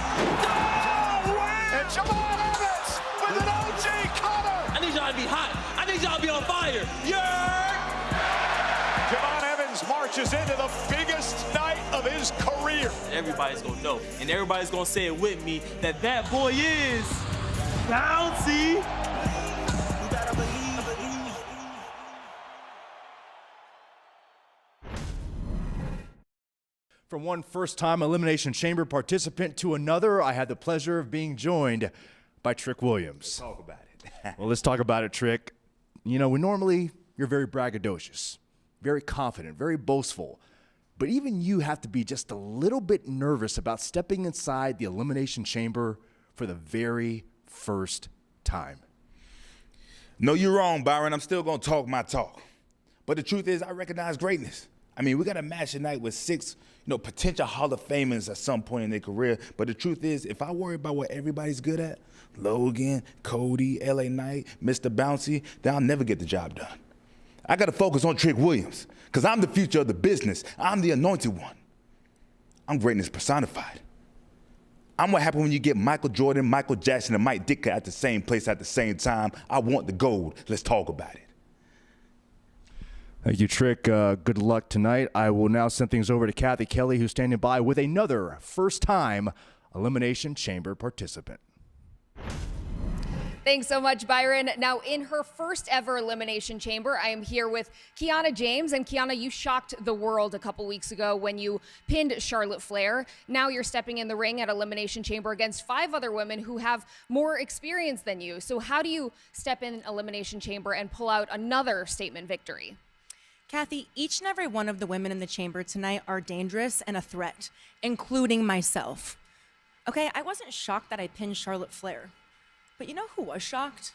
No way! And Javon Evans with an OJ cutter! I need y'all to be hot. I need y'all to be on fire. Javon Evans marches into the biggest night of his career. Everybody's gonna know, and everybody's gonna say it with me, that that boy is bouncy. From one first-time Elimination Chamber participant to another, I had the pleasure of being joined by Trick Williams. Talk about it. Well, let's talk about it, Trick. You know, you're very braggadocious, very confident, very boastful. But even you have to be just a little bit nervous about stepping inside the Elimination Chamber for the very first time. No, you're wrong, Byron. I'm still going to talk my talk. But the truth is, I recognize greatness. I mean, we got a match tonight with 6, potential Hall of Famers at some point in their career. But the truth is, if I worry about what everybody's good at, Logan, Cody, LA Knight, Mr. Bouncy, then I'll never get the job done. I got to focus on Trick Williams, because I'm the future of the business. I'm the anointed one. I'm greatness personified. I'm what happened when you get Michael Jordan, Michael Jackson, and Mike Ditka at the same place at the same time. I want the gold. Let's talk about it. Thank you, Trick. Good luck tonight. I will now send things over to Kathy Kelly, who's standing by with another first-time Elimination Chamber participant. Thanks so much, Byron. Now, in her first ever Elimination Chamber, I am here with Kiana James. And Kiana, you shocked the world a couple weeks ago when you pinned Charlotte Flair. Now you're stepping in the ring at Elimination Chamber against 5 other women who have more experience than you. So how do you step in Elimination Chamber and pull out another statement victory? Kathy, each and every one of the women in the chamber tonight are dangerous and a threat, including myself. Okay, I wasn't shocked that I pinned Charlotte Flair. But you know who was shocked?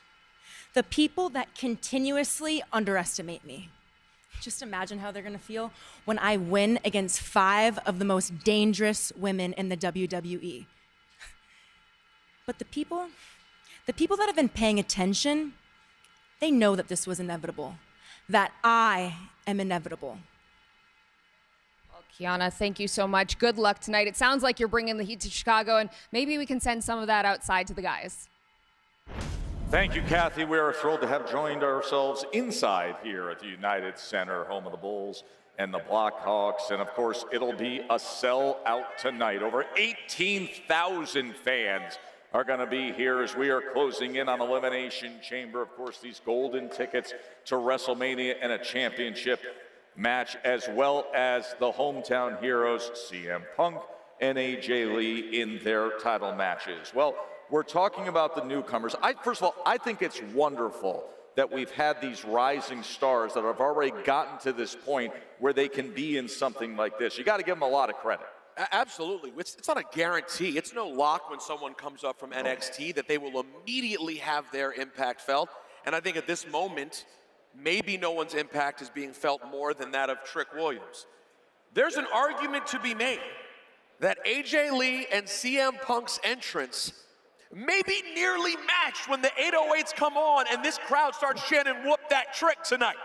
The people that continuously underestimate me. Just imagine how they're gonna feel when I win against 5 of the most dangerous women in the WWE. But the people that have been paying attention, they know that this was inevitable, that I am inevitable. Well, Kiana, thank you so much. Good luck tonight. It sounds like you're bringing the heat to Chicago, and maybe we can send some of that outside to the guys. Thank you, Kathy. We are thrilled to have joined ourselves inside here at the United Center, home of the Bulls and the Blackhawks. And of course, it'll be a sellout tonight. Over 18,000 fans are going to be here as we are closing in on Elimination Chamber. Of course, these golden tickets to WrestleMania and a championship match, as well as the hometown heroes, CM Punk and AJ Lee, in their title matches. Well, we're talking about the newcomers. First of all, I think it's wonderful that we've had these rising stars that have already gotten to this point where they can be in something like this. You got to give them a lot of credit. Absolutely. It's not a guarantee. It's no lock when someone comes up from NXT that they will immediately have their impact felt. And I think at this moment, maybe no one's impact is being felt more than that of Trick Williams. There's an argument to be made that AJ Lee and CM Punk's entrance may be nearly matched when the 808s come on and this crowd starts chanting, "Whoop that Trick" tonight.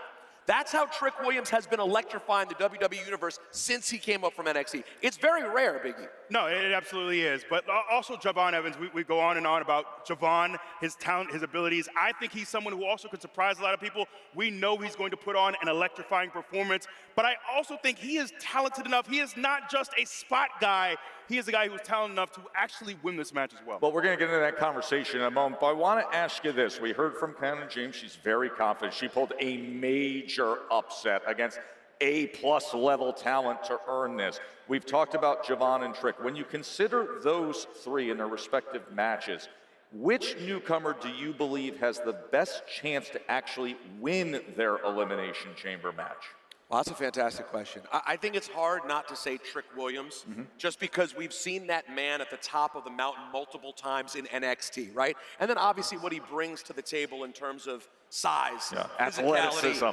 That's how Trick Williams has been electrifying the WWE Universe since he came up from NXT. It's very rare, Biggie. No, it absolutely is. But also Javon Evans, we go on and on about Javon, his talent, his abilities. I think he's someone who also could surprise a lot of people. We know he's going to put on an electrifying performance, but I also think he is talented enough. He is not just a spot guy. He is a guy who is talented enough to actually win this match as well. Well, we're going to get into that conversation in a moment, but I want to ask you this. We heard from Kiana James. She's very confident. She pulled a major upset against A-plus level talent to earn this. We've talked about Javon and Trick. When you consider those 3 in their respective matches, which newcomer do you believe has the best chance to actually win their Elimination Chamber match? Well, that's a fantastic question. I think it's hard not to say Trick Williams, just because we've seen that man at the top of the mountain multiple times in NXT, right? And then obviously what he brings to the table in terms of size, athleticism.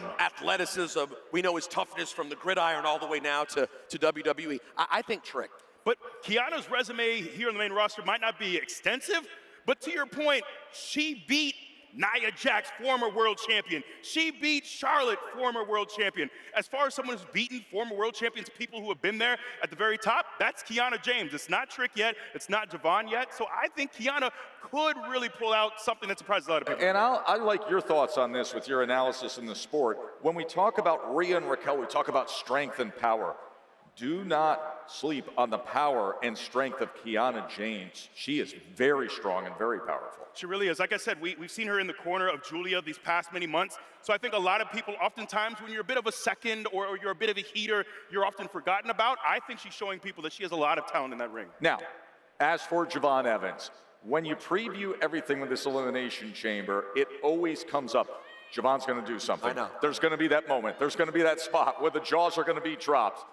We know his toughness from the gridiron all the way now to WWE. I think Trick. But Kiana's resume here on the main roster might not be extensive, but to your point, she beat Nia Jax, former world champion. She beat Charlotte, former world champion. As far as someone who's beaten former world champions, people who have been there at the very top, that's Kiana James. It's not Trick yet. It's not Javon yet. So I think Kiana could really pull out something that surprises a lot of people. And I'd like your thoughts on this with your analysis in the sport. When we talk about Rhea and Raquel, we talk about strength and power. Do not sleep on the power and strength of Kiana James. She is very strong and very powerful. She really is. Like I said, we've seen her in the corner of Julia these past many months. So I think a lot of people, oftentimes when you're a bit of a second or you're a bit of a heater, you're often forgotten about. I think she's showing people that she has a lot of talent in that ring. Now, as for Javon Evans, when you preview everything with this Elimination Chamber, it always comes up. Javon's going to do something. I know. There's going to be that moment. There's going to be that spot where the jaws are going to be dropped.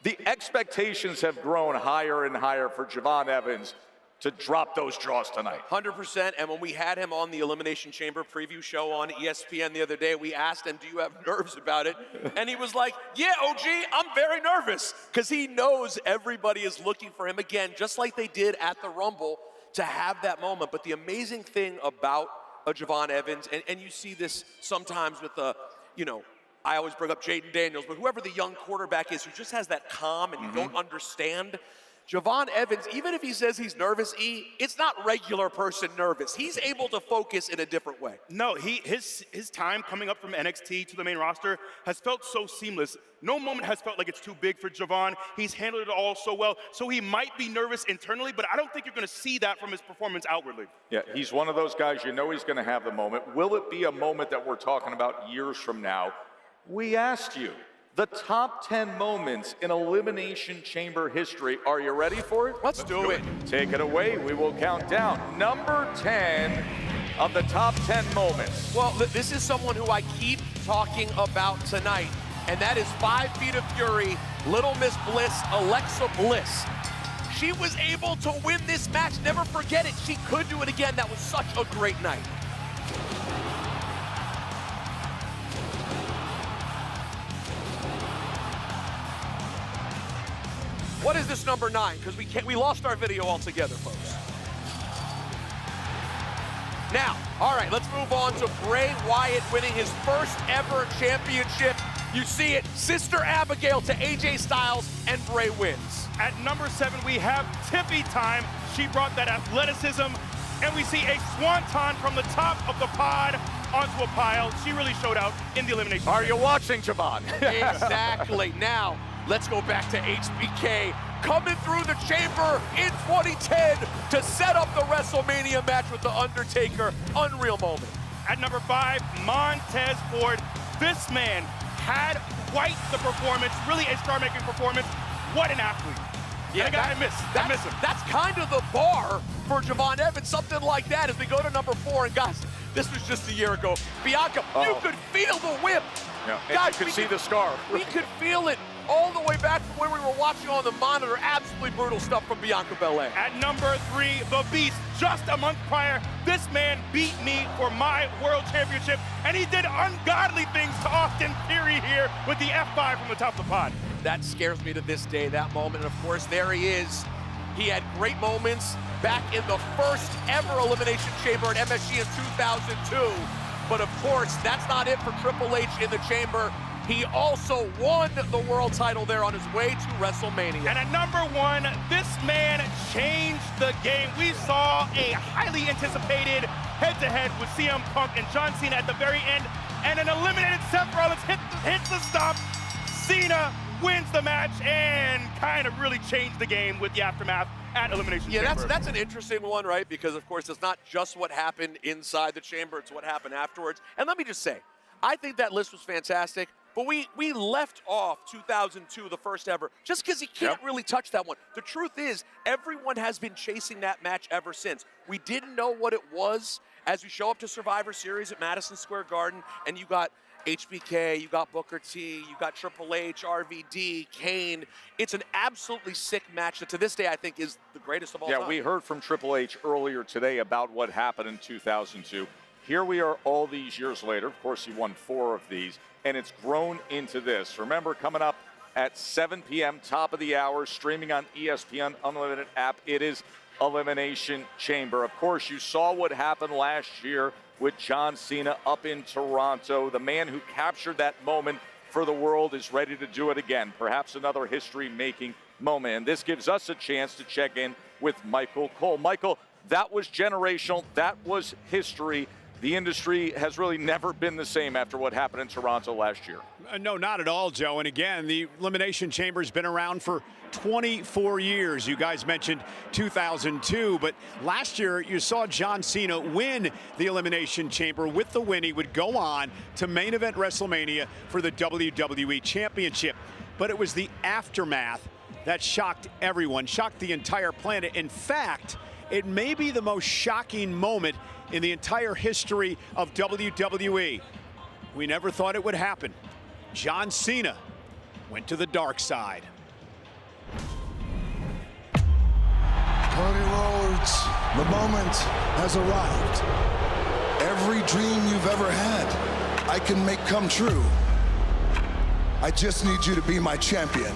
The expectations have grown higher and higher for Javon Evans to drop those jaws tonight. 100%, and when we had him on the Elimination Chamber preview show on ESPN the other day, we asked him, do you have nerves about it? And he was like, yeah, OG, I'm very nervous, because he knows everybody is looking for him again, just like they did at the Rumble, to have that moment. But the amazing thing about a Javon Evans, and you see this sometimes with the, I always bring up Jaden Daniels, but whoever the young quarterback is who just has that calm and you don't understand, Javon Evans, even if he says he's nervous, it's not regular person nervous. He's able to focus in a different way. No, his time coming up from NXT to the main roster has felt so seamless. No moment has felt like it's too big for Javon. He's handled it all so well. So he might be nervous internally, but I don't think you're going to see that from his performance outwardly. Yeah, he's one of those guys, he's going to have the moment. Will it be a moment that we're talking about years from now? We asked you the top 10 moments in Elimination Chamber history. Are you ready for it? Let's do it. Take it away. We will count down. Number 10 of the top 10 moments. Well, this is someone who I keep talking about tonight, and that is 5 Feet of Fury, Little Miss Bliss, Alexa Bliss. She was able to win this match. Never forget it. She could do it again. That was such a great night. What is this number 9? Because we lost our video altogether, folks. Now, all right, let's move on to Bray Wyatt winning his first ever championship. You see it, Sister Abigail to AJ Styles, and Bray wins. At number 7, we have Tiffy time. She brought that athleticism, and we see a swanton from the top of the pod onto a pile. She really showed out in the elimination. Are you watching, Javon? Exactly. Now, let's go back to HBK coming through the chamber in 2010 to set up the WrestleMania match with The Undertaker. Unreal moment. At number 5, Montez Ford. This man had quite the performance, really a star-making performance. What an athlete. Yeah, I miss him. That's kind of the bar for Javon Evans, something like that as we go to number 4. And guys, this was just a year ago. Bianca, you could feel the whip. Yeah, guys, you could see the scar. We could feel it all the way back from when we were watching on the monitor. Absolutely brutal stuff from Bianca Belair. At number 3, the Beast. Just a month prior, this man beat me for my world championship, and he did ungodly things to Austin Theory here with the F5 from the top of the pod. That scares me to this day, that moment. And of course, there he is. He had great moments back in the first ever Elimination Chamber at MSG in 2002. But of course, that's not it for Triple H in the chamber. He also won the world title there on his way to WrestleMania. And at number 1, this man changed the game. We saw a highly anticipated head-to-head with CM Punk and John Cena at the very end, and an eliminated Seth Rollins hits the stop. Cena wins the match and kind of really changed the game with the aftermath at Elimination Chamber. Yeah, that's an interesting one, right? Because, of course, it's not just what happened inside the chamber, it's what happened afterwards. And let me just say, I think that list was fantastic, but we left off 2002, the first ever, just because he can't really touch that one. The truth is, everyone has been chasing that match ever since. We didn't know what it was as we show up to Survivor Series at Madison Square Garden, and you got HBK, you got Booker T, you got Triple H, RVD, Kane. It's an absolutely sick match that to this day I think is the greatest of all time. Yeah, we heard from Triple H earlier today about what happened in 2002. Here we are all these years later. Of course, he won 4 of these, and it's grown into this. Remember, coming up at 7 p.m., top of the hour, streaming on ESPN Unlimited app, it is Elimination Chamber. Of course, you saw what happened last year with John Cena up in Toronto. The man who captured that moment for the world is ready to do it again. Perhaps another history-making moment. And this gives us a chance to check in with Michael Cole. Michael, that was generational. That was history. The industry has really never been the same after what happened in Toronto last year. No, not at all, Joe. And again, the Elimination Chamber's been around for 24 years. You guys mentioned 2002, but last year you saw John Cena win the Elimination Chamber. With the win, he would go on to main event WrestleMania for the WWE Championship. But it was the aftermath that shocked everyone, shocked the entire planet. In fact, it may be the most shocking moment in the entire history of WWE. We never thought it would happen. John Cena went to the dark side. Cody Rhodes, the moment has arrived. Every dream you've ever had, I can make come true. I just need you to be my champion.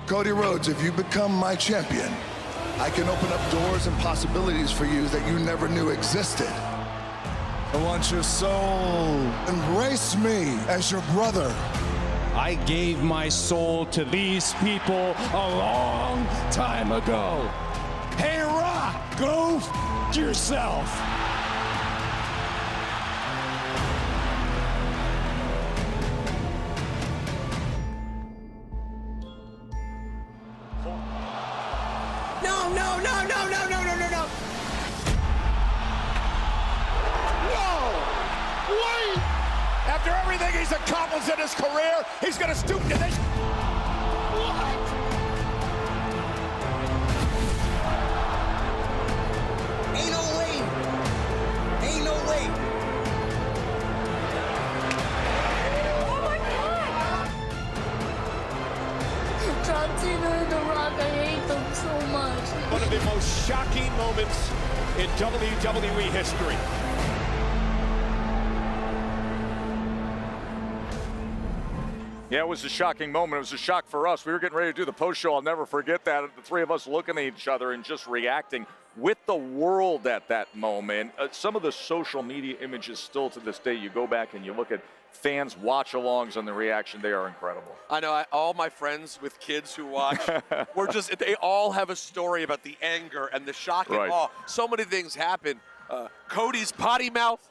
Cody Rhodes, if you become my champion, I can open up doors and possibilities for you that you never knew existed. I want your soul. Embrace me as your brother. I gave my soul to these people a long time ago. Hey, Rock, go f yourself. No, no, no, no, no, no, no, no, no. Whoa! Wait! After everything he's accomplished in his career, he's going to stoop to this. What? Ain't no way. Ain't no way. Oh my God! John Cena and The Rock, I hate them so much. One of the most shocking moments in WWE history. Yeah, it was a shocking moment. It was a shock for us. We were getting ready to do the post show. I'll never forget that. The three of us looking at each other and just reacting with the world at that moment. Some of the social media images still to this day, you go back and you look at fans watch-alongs and the reaction, they are incredible. I know, all my friends with kids who watch, they all have a story about the anger and the shock and awe. So many things happen. Cody's potty mouth,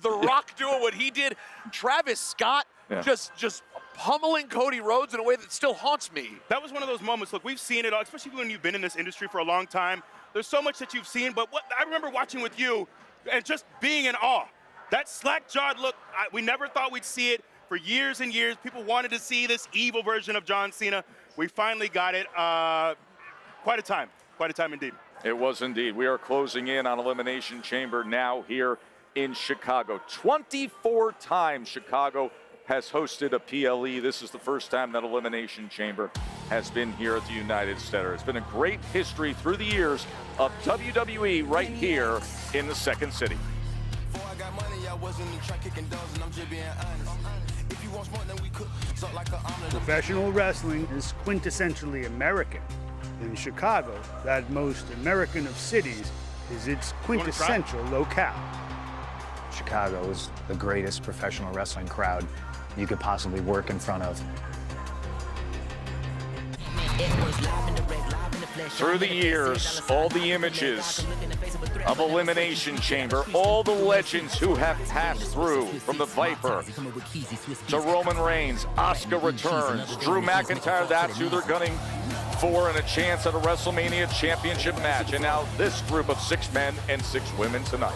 The Rock doing what he did, Travis Scott just pummeling Cody Rhodes in a way that still haunts me. That was one of those moments. Look, we've seen it all, especially when you've been in this industry for a long time. There's so much that you've seen, but what I remember watching with you and just being in awe. That slack-jawed look, we never thought we'd see it for years and years. People wanted to see this evil version of John Cena. We finally got it. Quite a time indeed. It was indeed. We are closing in on Elimination Chamber now here in Chicago. 24 times Chicago has hosted a PLE. This is the first time that Elimination Chamber has been here at the United Center. It's been a great history through the years of WWE right here in the Second City. Professional wrestling is quintessentially American. In Chicago, that most American of cities, is its quintessential locale. Chicago is the greatest professional wrestling crowd you could possibly work in front of. Through the years, all the images of Elimination Chamber, all the legends who have passed through, from the Viper to Roman Reigns, Asuka returns, Drew McIntyre, that's who they're gunning for, and a chance at a WrestleMania Championship match. And now this group of 6 men and 6 women tonight.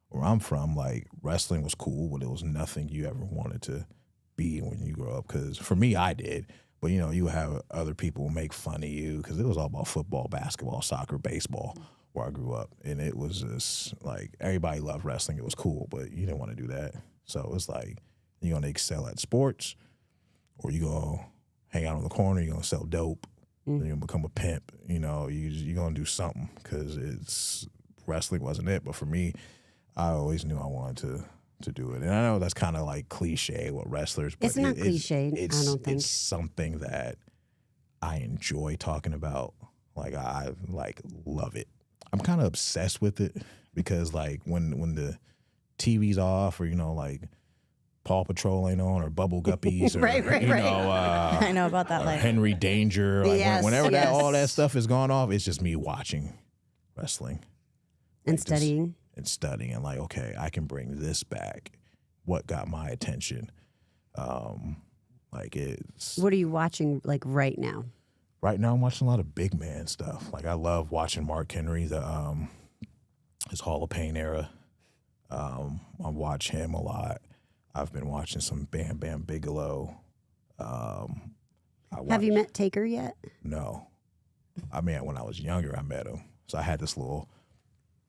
Where I'm from, like, wrestling was cool, but it was nothing you ever wanted to be when you grow up. Because for me, I did. But, you know, you have other people make fun of you because it was all about football, basketball, soccer, baseball where I grew up. And it was just, like, everybody loved wrestling. It was cool, but you didn't want to do that. So it was like, you're going to excel at sports, or you're going to hang out on the corner, you're going to sell dope, then you're going to become a pimp. You know, you're going to do something because wrestling wasn't it. But for me, I always knew I wanted to do it. And I know that's kind of like cliche with wrestlers, but it's not cliche, I don't think. It's something that I enjoy talking about. Like I love it. I'm kind of obsessed with it because like when the TV's off or like Paw Patrol ain't on or Bubble Guppies or right. I know about that life. Henry Danger. Like Yes, whenever yes. all that stuff is going off, it's just me watching wrestling And Like, studying. and studying and like, okay, I can bring this back. What got my attention? Like it's What are you watching like right now? right now I'm watching a lot of big man stuff. Like I love watching Mark Henry, his Hall of Pain era. I watch him a lot. I've been watching some Bam Bam Bigelow. Have you met Taker yet? No. I mean, when I was younger, I met him. So I had this little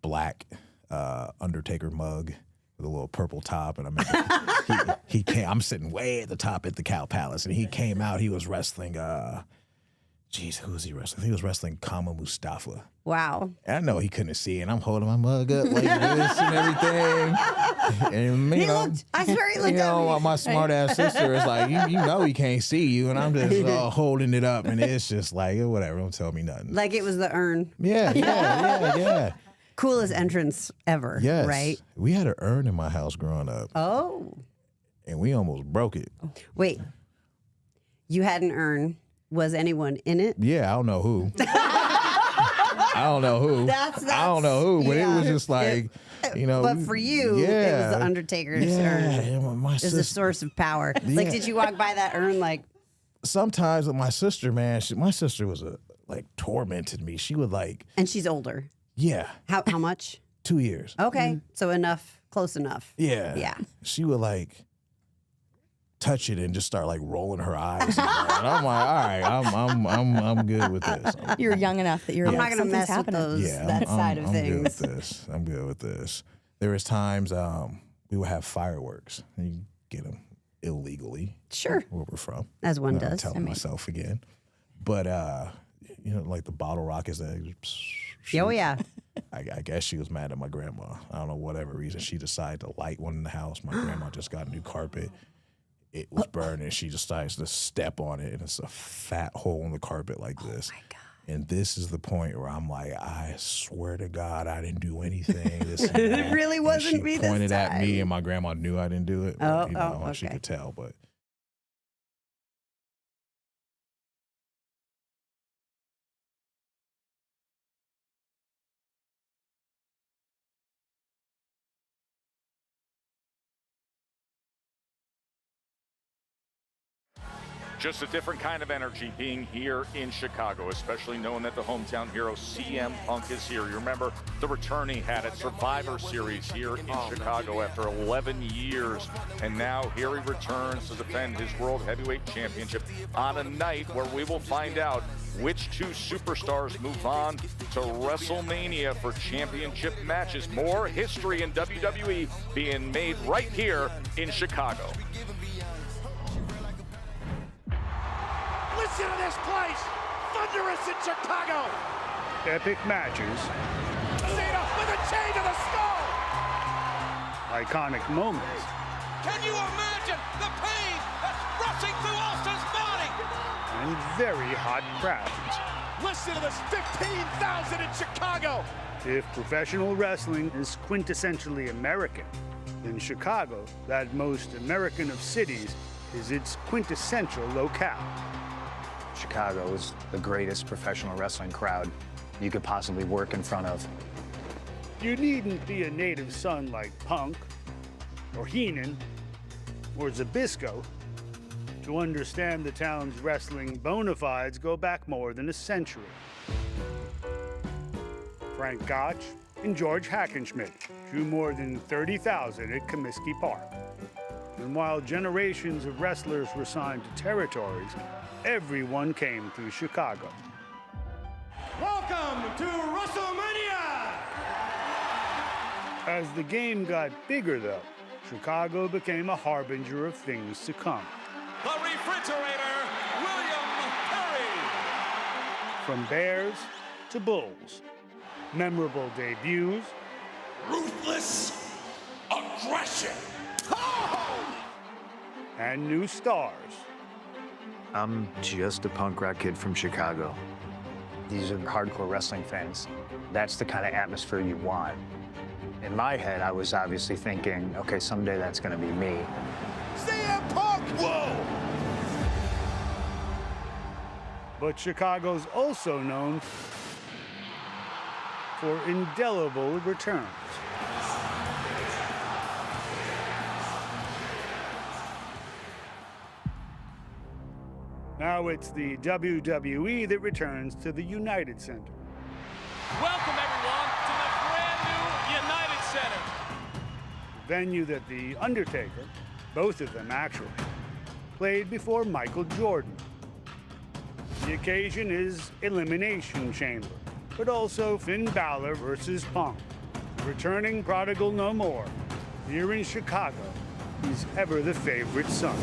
black Undertaker mug with a little purple top, and I remember he came. I'm sitting way at the top at the Cow Palace, and he came out. He was wrestling. Who was he wrestling? He was wrestling Kama Mustafa. Wow. And I know he couldn't see, and I'm holding my mug up like this and everything. And I swear he looked at me. My smart ass sister is like, you know he can't see you, and I'm just holding it up, and it's just like whatever. Don't tell me nothing. Like it was the urn. Yeah. Coolest entrance ever. Yes. Right? We had an urn in my house growing up. Oh. And we almost broke it. Wait. You had an urn. Was anyone in it? Yeah, I don't know who. I don't know who. I don't know who, but it was just like, But for you, it was the Undertaker's urn. It was a source of power. Like, did you walk by that urn like? Sometimes with my sister, man, my sister was tormented me. She would like. And she's older. Yeah. How much? 2 years. Okay, so enough, close enough. Yeah. Yeah. She would like touch it and just start like rolling her eyes. And I'm like, all right, I'm good with this. You're young enough that I'm not going to mess happening. with that side of things. Good with this. I'm good with this. There was times we would have fireworks and you get them illegally. Sure. Where we're from. As one does. I'm telling myself again. But, like the bottle rockets that. Oh, yeah. I guess she was mad at my grandma. I don't know, whatever reason. She decided to light one in the house. My grandma just got a new carpet. It was burning. She decides to step on it, and it's a fat hole in the carpet like this. Oh my God. And this is the point where I'm like, I swear to God, I didn't do anything. This and that. It really wasn't me this time. She pointed at me, and my grandma knew I didn't do it. But, okay. She could tell, but. Just a different kind of energy being here in Chicago, especially knowing that the hometown hero CM Punk is here. You remember the return he had at Survivor Series here in Chicago after 11 years. And now here he returns to defend his World Heavyweight Championship on a night where we will find out which two superstars move on to WrestleMania for championship matches. More history in WWE being made right here in Chicago. Listen to this place! Thunderous in Chicago! Epic matches. Cena with a chain to the skull! Iconic moments. Can you imagine the pain that's rushing through Austin's body? And very hot crowds. Listen to this 15,000 in Chicago! If professional wrestling is quintessentially American, then Chicago, that most American of cities, is its quintessential locale. Chicago is the greatest professional wrestling crowd you could possibly work in front of. You needn't be a native son like Punk, or Heenan, or Zbyszko to understand the town's wrestling bona fides go back more than a century. Frank Gotch and George Hackenschmidt drew more than 30,000 at Comiskey Park. And while generations of wrestlers were signed to territories, everyone came through Chicago. Welcome to WrestleMania! As the game got bigger, though, Chicago became a harbinger of things to come. The refrigerator, William Perry! From Bears to Bulls, memorable debuts, Ruthless aggression! and new stars. I'm just a punk rock kid from Chicago. These are hardcore wrestling fans. That's the kind of atmosphere you want. In my head, I was obviously thinking, okay, someday that's going to be me. CM Punk! Whoa! But Chicago's also known for indelible returns. Now it's the WWE that returns to the United Center. Welcome, everyone, to the brand new United Center. Venue that The Undertaker, both of them actually, played before Michael Jordan. The occasion is Elimination Chamber, but also Finn Balor versus Punk. Returning prodigal no more. Here in Chicago, he's ever the favorite son.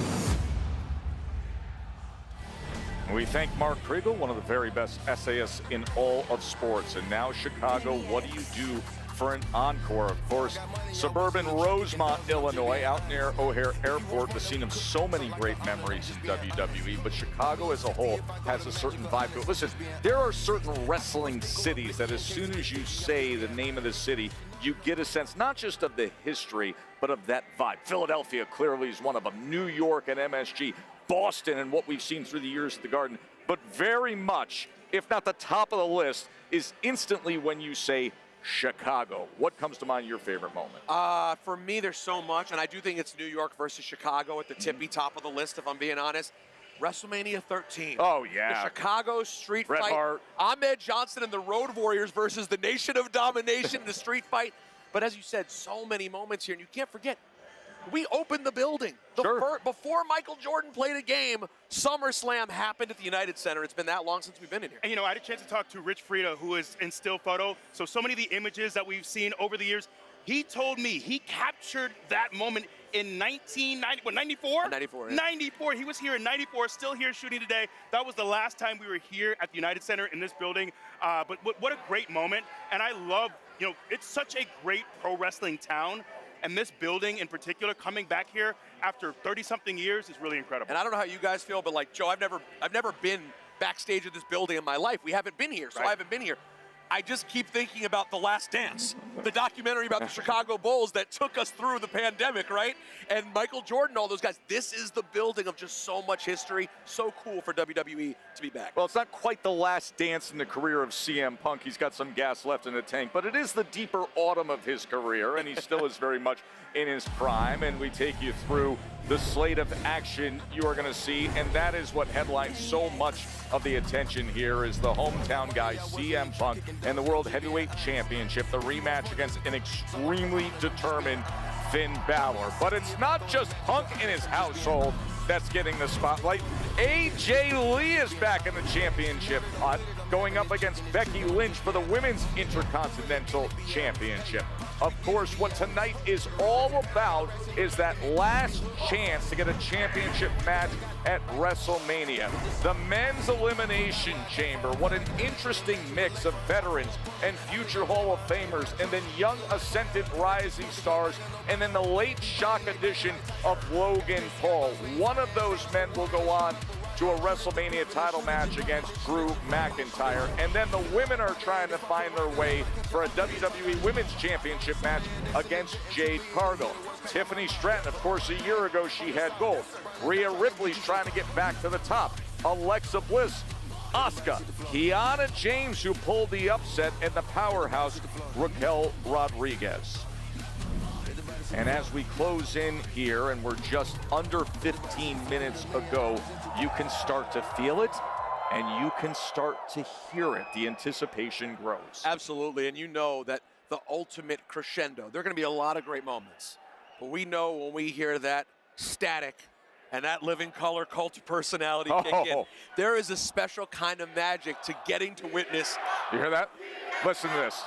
We thank Mark Kriegel, one of the very best essayists in all of sports. And now Chicago, what do you do for an encore? Of course, suburban Rosemont, Illinois, out near O'Hare Airport, the scene of so many great memories in WWE. But Chicago as a whole has a certain vibe to it. Listen, there are certain wrestling cities that as soon as you say the name of the city, you get a sense not just of the history, but of that vibe. Philadelphia clearly is one of them. New York and MSG. Boston and what we've seen through the years at the Garden, but very much, if not the top of the list, is instantly when you say Chicago. What comes to mind your favorite moment? For me, there's so much, and I do think it's New York versus Chicago at the tippy top of the list, if I'm being honest. WrestleMania 13. Oh, yeah. The Chicago street Bret fight. Hart. Ahmed Johnson and the Road Warriors versus the Nation of Domination in the street fight. But as you said, so many moments here, and you can't forget, we opened the building. Before Michael Jordan played a game, SummerSlam happened at the United Center. It's been that long since we've been in here. And, I had a chance to talk to Rich Frieda, who is in still photo. So many of the images that we've seen over the years, he told me he captured that moment in 1994? 94, yeah. 94. He was here in 94, still here shooting today. That was the last time we were here at the United Center in this building. But what a great moment. And I love, it's such a great pro wrestling town. And this building in particular, coming back here after 30-something years is really incredible. And I don't know how you guys feel, but like Joe, I've never been backstage of this building in my life. We haven't been here, so I haven't been here. I just keep thinking about The Last Dance, the documentary about the Chicago Bulls that took us through the pandemic, right? And Michael Jordan, all those guys. This is the building of just so much history. So cool for WWE to be back. Well, it's not quite the last dance in the career of CM Punk. He's got some gas left in the tank, but it is the deeper autumn of his career, and he still is very much in his prime. And we take you through the slate of action you are going to see, and that is what headlines so much of the attention here is the hometown guy, CM Punk, and the World Heavyweight Championship, the rematch against an extremely determined Finn Balor. But it's not just Punk in his household that's getting the spotlight. AJ Lee is back in the championship hunt, going up against Becky Lynch for the Women's Intercontinental Championship. Of course, what tonight is all about is that last chance to get a championship match at WrestleMania. The Men's Elimination Chamber, what an interesting mix of veterans and future Hall of Famers, and then young ascendant rising stars, and then the late shock edition of Logan Paul. One of those men will go on to a WrestleMania title match against Drew McIntyre. And then the women are trying to find their way for a WWE Women's Championship match against Jade Cargill. Tiffany Stratton, of course, a year ago she had gold. Rhea Ripley's trying to get back to the top. Alexa Bliss, Asuka, Kiana James, who pulled the upset, and the powerhouse Raquel Rodriguez. And as we close in here, and we're just under 15 minutes ago, you can start to feel it, and you can start to hear it. The anticipation grows. Absolutely, and you know that the ultimate crescendo, there are going to be a lot of great moments. But we know when we hear that static and that living color cult of personality kick in, there is a special kind of magic to getting to witness. You hear that? Listen to this.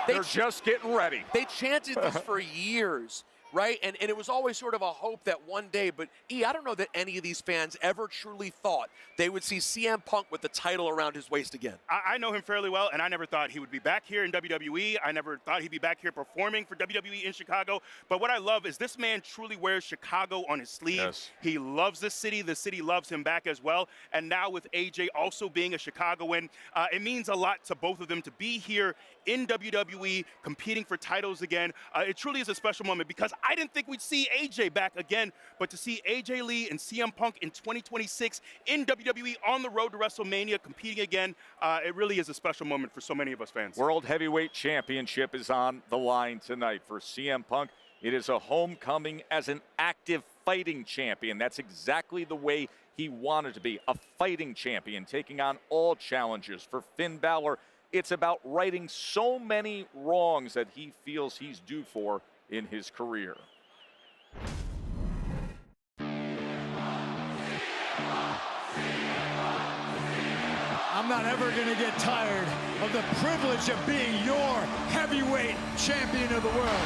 They're just getting ready. They chanted this for years. right? And it was always sort of a hope that one day, but I don't know that any of these fans ever truly thought they would see CM Punk with the title around his waist again. I know him fairly well, and I never thought he would be back here in WWE. I never thought he'd be back here performing for WWE in Chicago. But what I love is this man truly wears Chicago on his sleeve. Yes. He loves the city loves him back as well. And now with AJ also being a Chicagoan, it means a lot to both of them to be here in WWE competing for titles again. It truly is a special moment because I didn't think we'd see AJ back again, but to see AJ Lee and CM Punk in 2026 in WWE on the road to WrestleMania competing again, it really is a special moment for so many of us fans. World Heavyweight Championship is on the line tonight for CM Punk. It is a homecoming as an active fighting champion. That's exactly the way he wanted to be, a fighting champion, taking on all challenges. For Finn Balor, it's about righting so many wrongs that he feels he's due for in his career. I'm not ever going to get tired of the privilege of being your heavyweight champion of the world.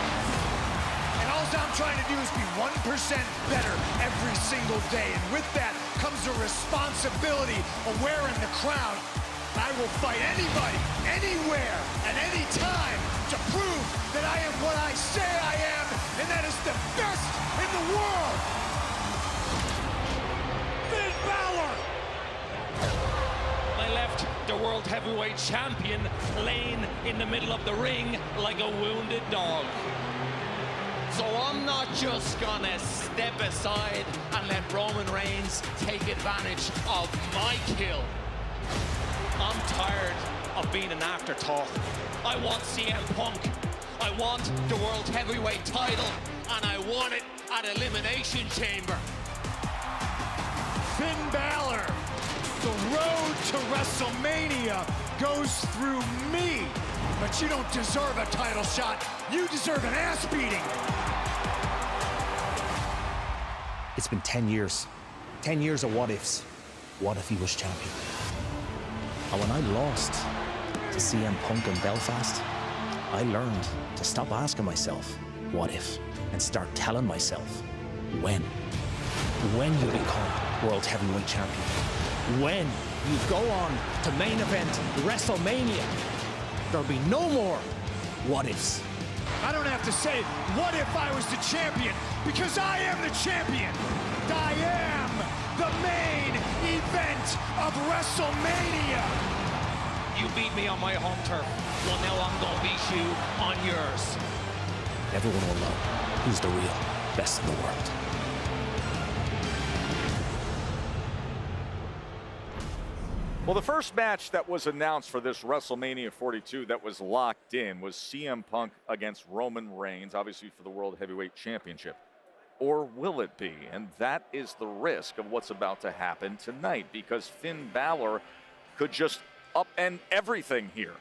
And all I'm trying to do is be 1% better every single day. And with that comes the responsibility of wearing the crown. I will fight anybody, anywhere, at any time to prove that I am what I say I am, and that is the best in the world. Finn Balor! I left the World Heavyweight Champion laying in the middle of the ring like a wounded dog. So I'm not just gonna step aside and let Roman Reigns take advantage of my kill. I'm tired of being an afterthought. I want CM Punk. I want the World Heavyweight title, and I want it at Elimination Chamber. Finn Balor, the road to WrestleMania goes through me. But you don't deserve a title shot. You deserve an ass beating. It's been 10 years. 10 years of what ifs. What if he was champion? And when I lost to CM Punk in Belfast, I learned to stop asking myself, what if? And start telling myself, when? When you become World Heavyweight Champion. When you go on to main event WrestleMania, there'll be no more what ifs. I don't have to say, what if I was the champion? Because I am the champion. I am the main event of WrestleMania. You beat me on my home turf. Well, now I'm gonna beat you on yours. Everyone will know who's the real best in the world. Well, the first match that was announced for this WrestleMania 42 that was locked in was CM Punk against Roman Reigns, obviously for the World Heavyweight Championship. Or will it be? And that is the risk of what's about to happen tonight, because Finn Balor could just upend everything here.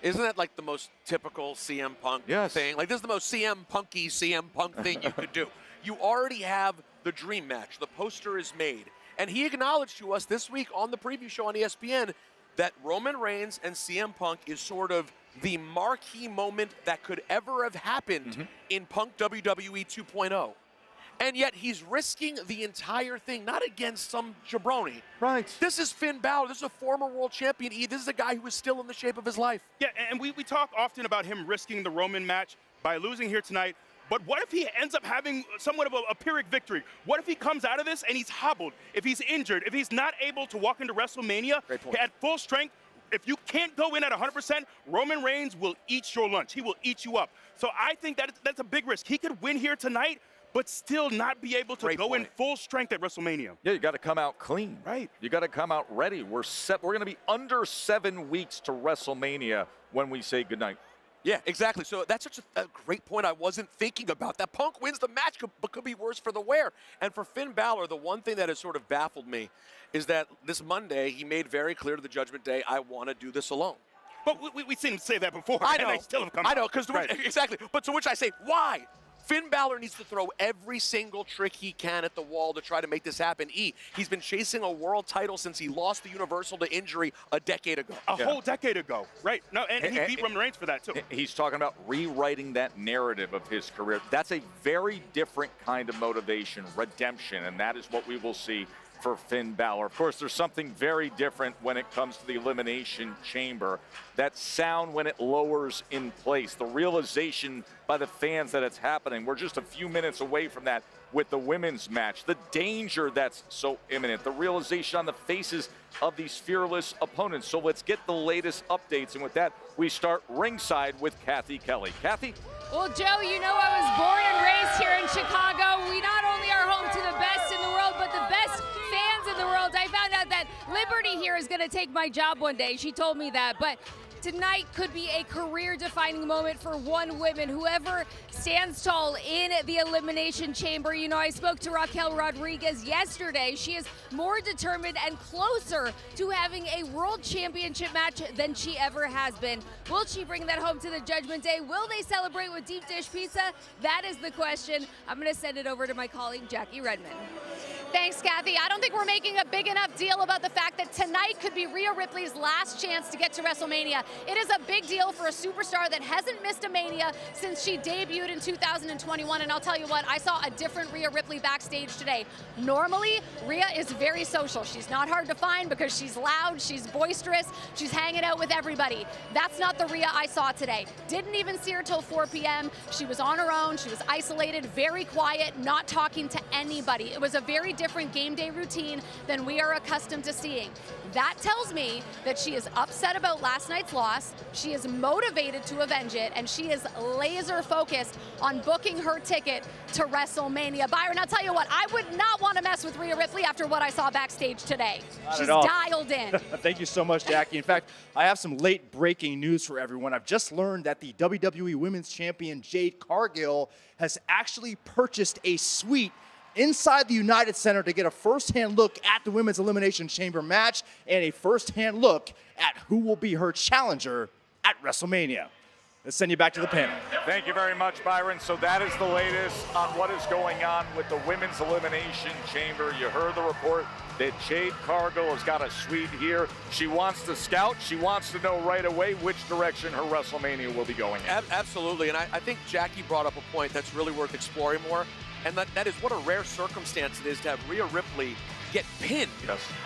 Isn't that like the most typical CM Punk thing? Like, this is the most CM Punk thing you could do. You already have the dream match. The poster is made. And he acknowledged to us this week on the preview show on ESPN that Roman Reigns and CM Punk is sort of the marquee moment that could ever have happened in Punk WWE 2.0. And yet he's risking the entire thing, not against some jabroni. Right. This is Finn Balor. This is a former world champion. This is a guy who is still in the shape of his life. Yeah, and we talk often about him risking the Roman match by losing here tonight. But what if he ends up having somewhat of a Pyrrhic victory? What if he comes out of this and he's hobbled, if he's injured, if he's not able to walk into WrestleMania at full strength? If you can't go in at 100%, Roman Reigns will eat your lunch. He will eat you up. So I think that's a big risk. He could win here tonight, but still not be able to go in full strength at WrestleMania. Yeah, you got to come out clean. Right. You got to come out ready. We're going to be under 7 weeks to WrestleMania when we say goodnight. Yeah, exactly. So that's such a great point I wasn't thinking about. That Punk wins the match, but could be worse for the wear. And for Finn Balor, the one thing that has sort of baffled me is that this Monday, he made very clear to the Judgment Day, I want to do this alone. But we've seen him say that before. I know. And they still have come I know, out. because exactly. But to which I say, why? Finn Balor needs to throw every single trick he can at the wall to try to make this happen. He's been chasing a world title since he lost the Universal to injury a decade ago. A whole decade ago, right? No, and he beat Roman Reigns for that, too. He's talking about rewriting that narrative of his career. That's a very different kind of motivation, redemption, and that is what we will see for Finn Balor. Of course, there's something very different when it comes to the Elimination Chamber. That sound when it lowers in place, the realization by the fans that it's happening. We're just a few minutes away from that with the women's match. The danger that's so imminent, the realization on the faces of these fearless opponents. So let's get the latest updates. And with that, we start ringside with Kathy Kelly. Kathy? Well, Joe, you know I was born and raised here in Chicago. We not only are home to the best in the world, but the best fans in the world. I found out that Liberty here is going to take my job one day. She told me that. But tonight could be a career-defining moment for one woman, whoever stands tall in the Elimination Chamber. You know, I spoke to Raquel Rodriguez yesterday. She is more determined and closer to having a world championship match than she ever has been. Will she bring that home to the Judgment Day? Will they celebrate with deep dish pizza? That is the question. I'm going to send it over to my colleague, Jackie Redmond. Thanks, Kathy. I don't think we're making a big enough deal about the fact that tonight could be Rhea Ripley's last chance to get to WrestleMania. It is a big deal for a superstar that hasn't missed a Mania since she debuted in 2021. And I'll tell you what, I saw a different Rhea Ripley backstage today. Normally, Rhea is very social. She's not hard to find because she's loud, she's boisterous, she's hanging out with everybody. That's not the Rhea I saw today. Didn't even see her till 4 p.m. She was on her own, she was isolated, very quiet, not talking to anybody. It was a very different game day routine than we are accustomed to seeing. That tells me that she is upset about last night's loss, she is motivated to avenge it, and she is laser focused on booking her ticket to WrestleMania. Byron, I'll tell you what, I would not want to mess with Rhea Ripley after what I saw backstage today. She's dialed in. Thank you so much, Jackie. In fact, I have some late breaking news for everyone. I've just learned that the WWE Women's Champion Jade Cargill has actually purchased a suite inside the United Center to get a first-hand look at the Women's Elimination Chamber match and a first-hand look at who will be her challenger at WrestleMania. Let's send you back to the panel. Thank you very much, Byron. So that is the latest on what is going on with the Women's Elimination Chamber. You heard the report that Jade Cargill has got a suite here. She wants to scout. She wants to know right away which direction her WrestleMania will be going in. Absolutely, and I think Jackie brought up a point that's really worth exploring more. And that is what a rare circumstance it is to have Rhea Ripley get pinned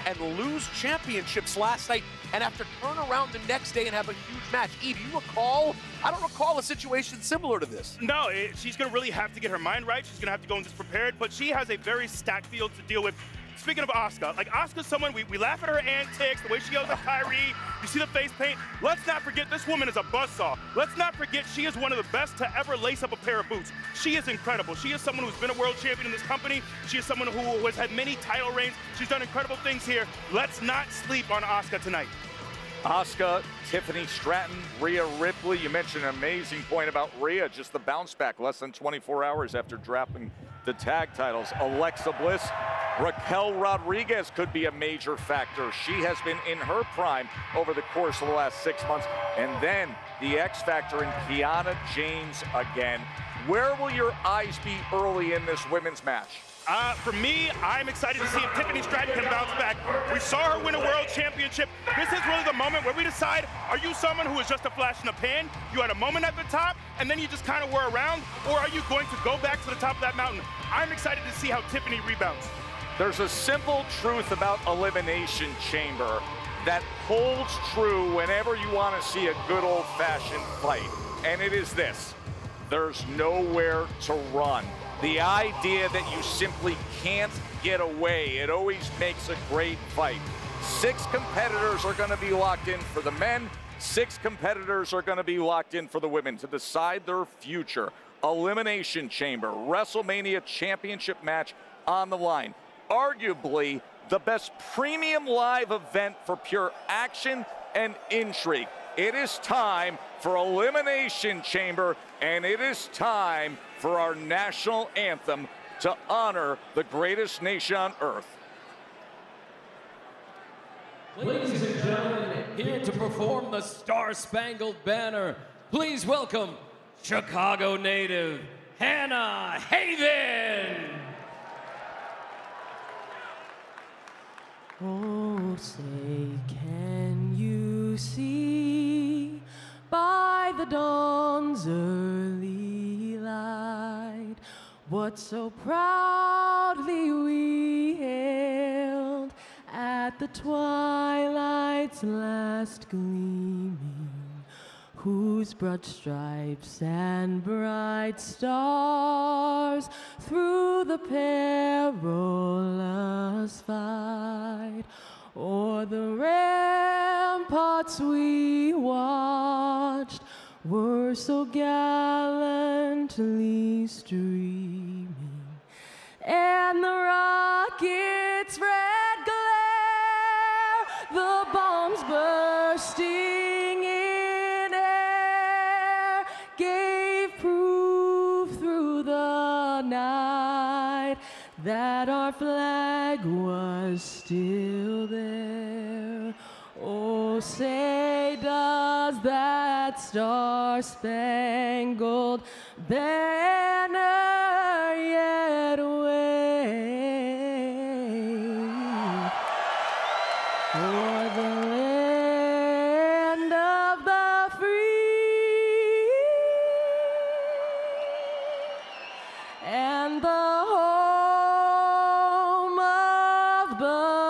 and lose championships last night and have to turn around the next day and have a huge match. Eve, do you recall? I don't recall a situation similar to this. No, she's going to really have to get her mind right. She's going to have to go in just prepared, but she has a very stacked field to deal with. Speaking of Asuka, like Asuka's someone, we laugh at her antics, the way she yells at Kyrie, you see the face paint. Let's not forget this woman is a buzzsaw. Let's not forget she is one of the best to ever lace up a pair of boots. She is incredible. She is someone who's been a world champion in this company. She is someone who has had many title reigns. She's done incredible things here. Let's not sleep on Asuka tonight. Asuka, Tiffany Stratton, Rhea Ripley. You mentioned an amazing point about Rhea, just the bounce back less than 24 hours after dropping the tag titles. Alexa Bliss, Raquel Rodriguez could be a major factor. She has been in her prime over the course of the last 6 months. And then the X Factor in Kiana James again. Where will your eyes be early in this women's match? For me, I'm excited to see if Tiffany Stratton can bounce back. We saw her win a world championship. This is really the moment where we decide, are you someone who is just a flash in the pan? You had a moment at the top, and then you just kind of were around, or are you going to go back to the top of that mountain? I'm excited to see how Tiffany rebounds. There's a simple truth about Elimination Chamber that holds true whenever you want to see a good old-fashioned fight, and it is this: there's nowhere to run. The idea that you simply can't get away, it always makes a great fight. 6 competitors are going to be locked in for the men. 6 competitors are going to be locked in for the women to decide their future. Elimination Chamber, WrestleMania Championship match on the line. Arguably the best premium live event for pure action and intrigue. It is time for Elimination Chamber, and it is time for our national anthem to honor the greatest nation on earth. Ladies and gentlemen, here to perform the Star-Spangled Banner, please welcome Chicago native, Hannah Haven. Oh, say, can you see by the dawn's early light what so proudly we hailed at the twilight's last gleaming, whose broad stripes and bright stars through the perilous fight o'er the ramparts we watched were so gallantly streaming, and the rocket's red glare, the bombs bursting in air, gave proof through the night that our flag was still there. Oh, say does that star-spangled banner yet wave o'er the land of the free and the home of the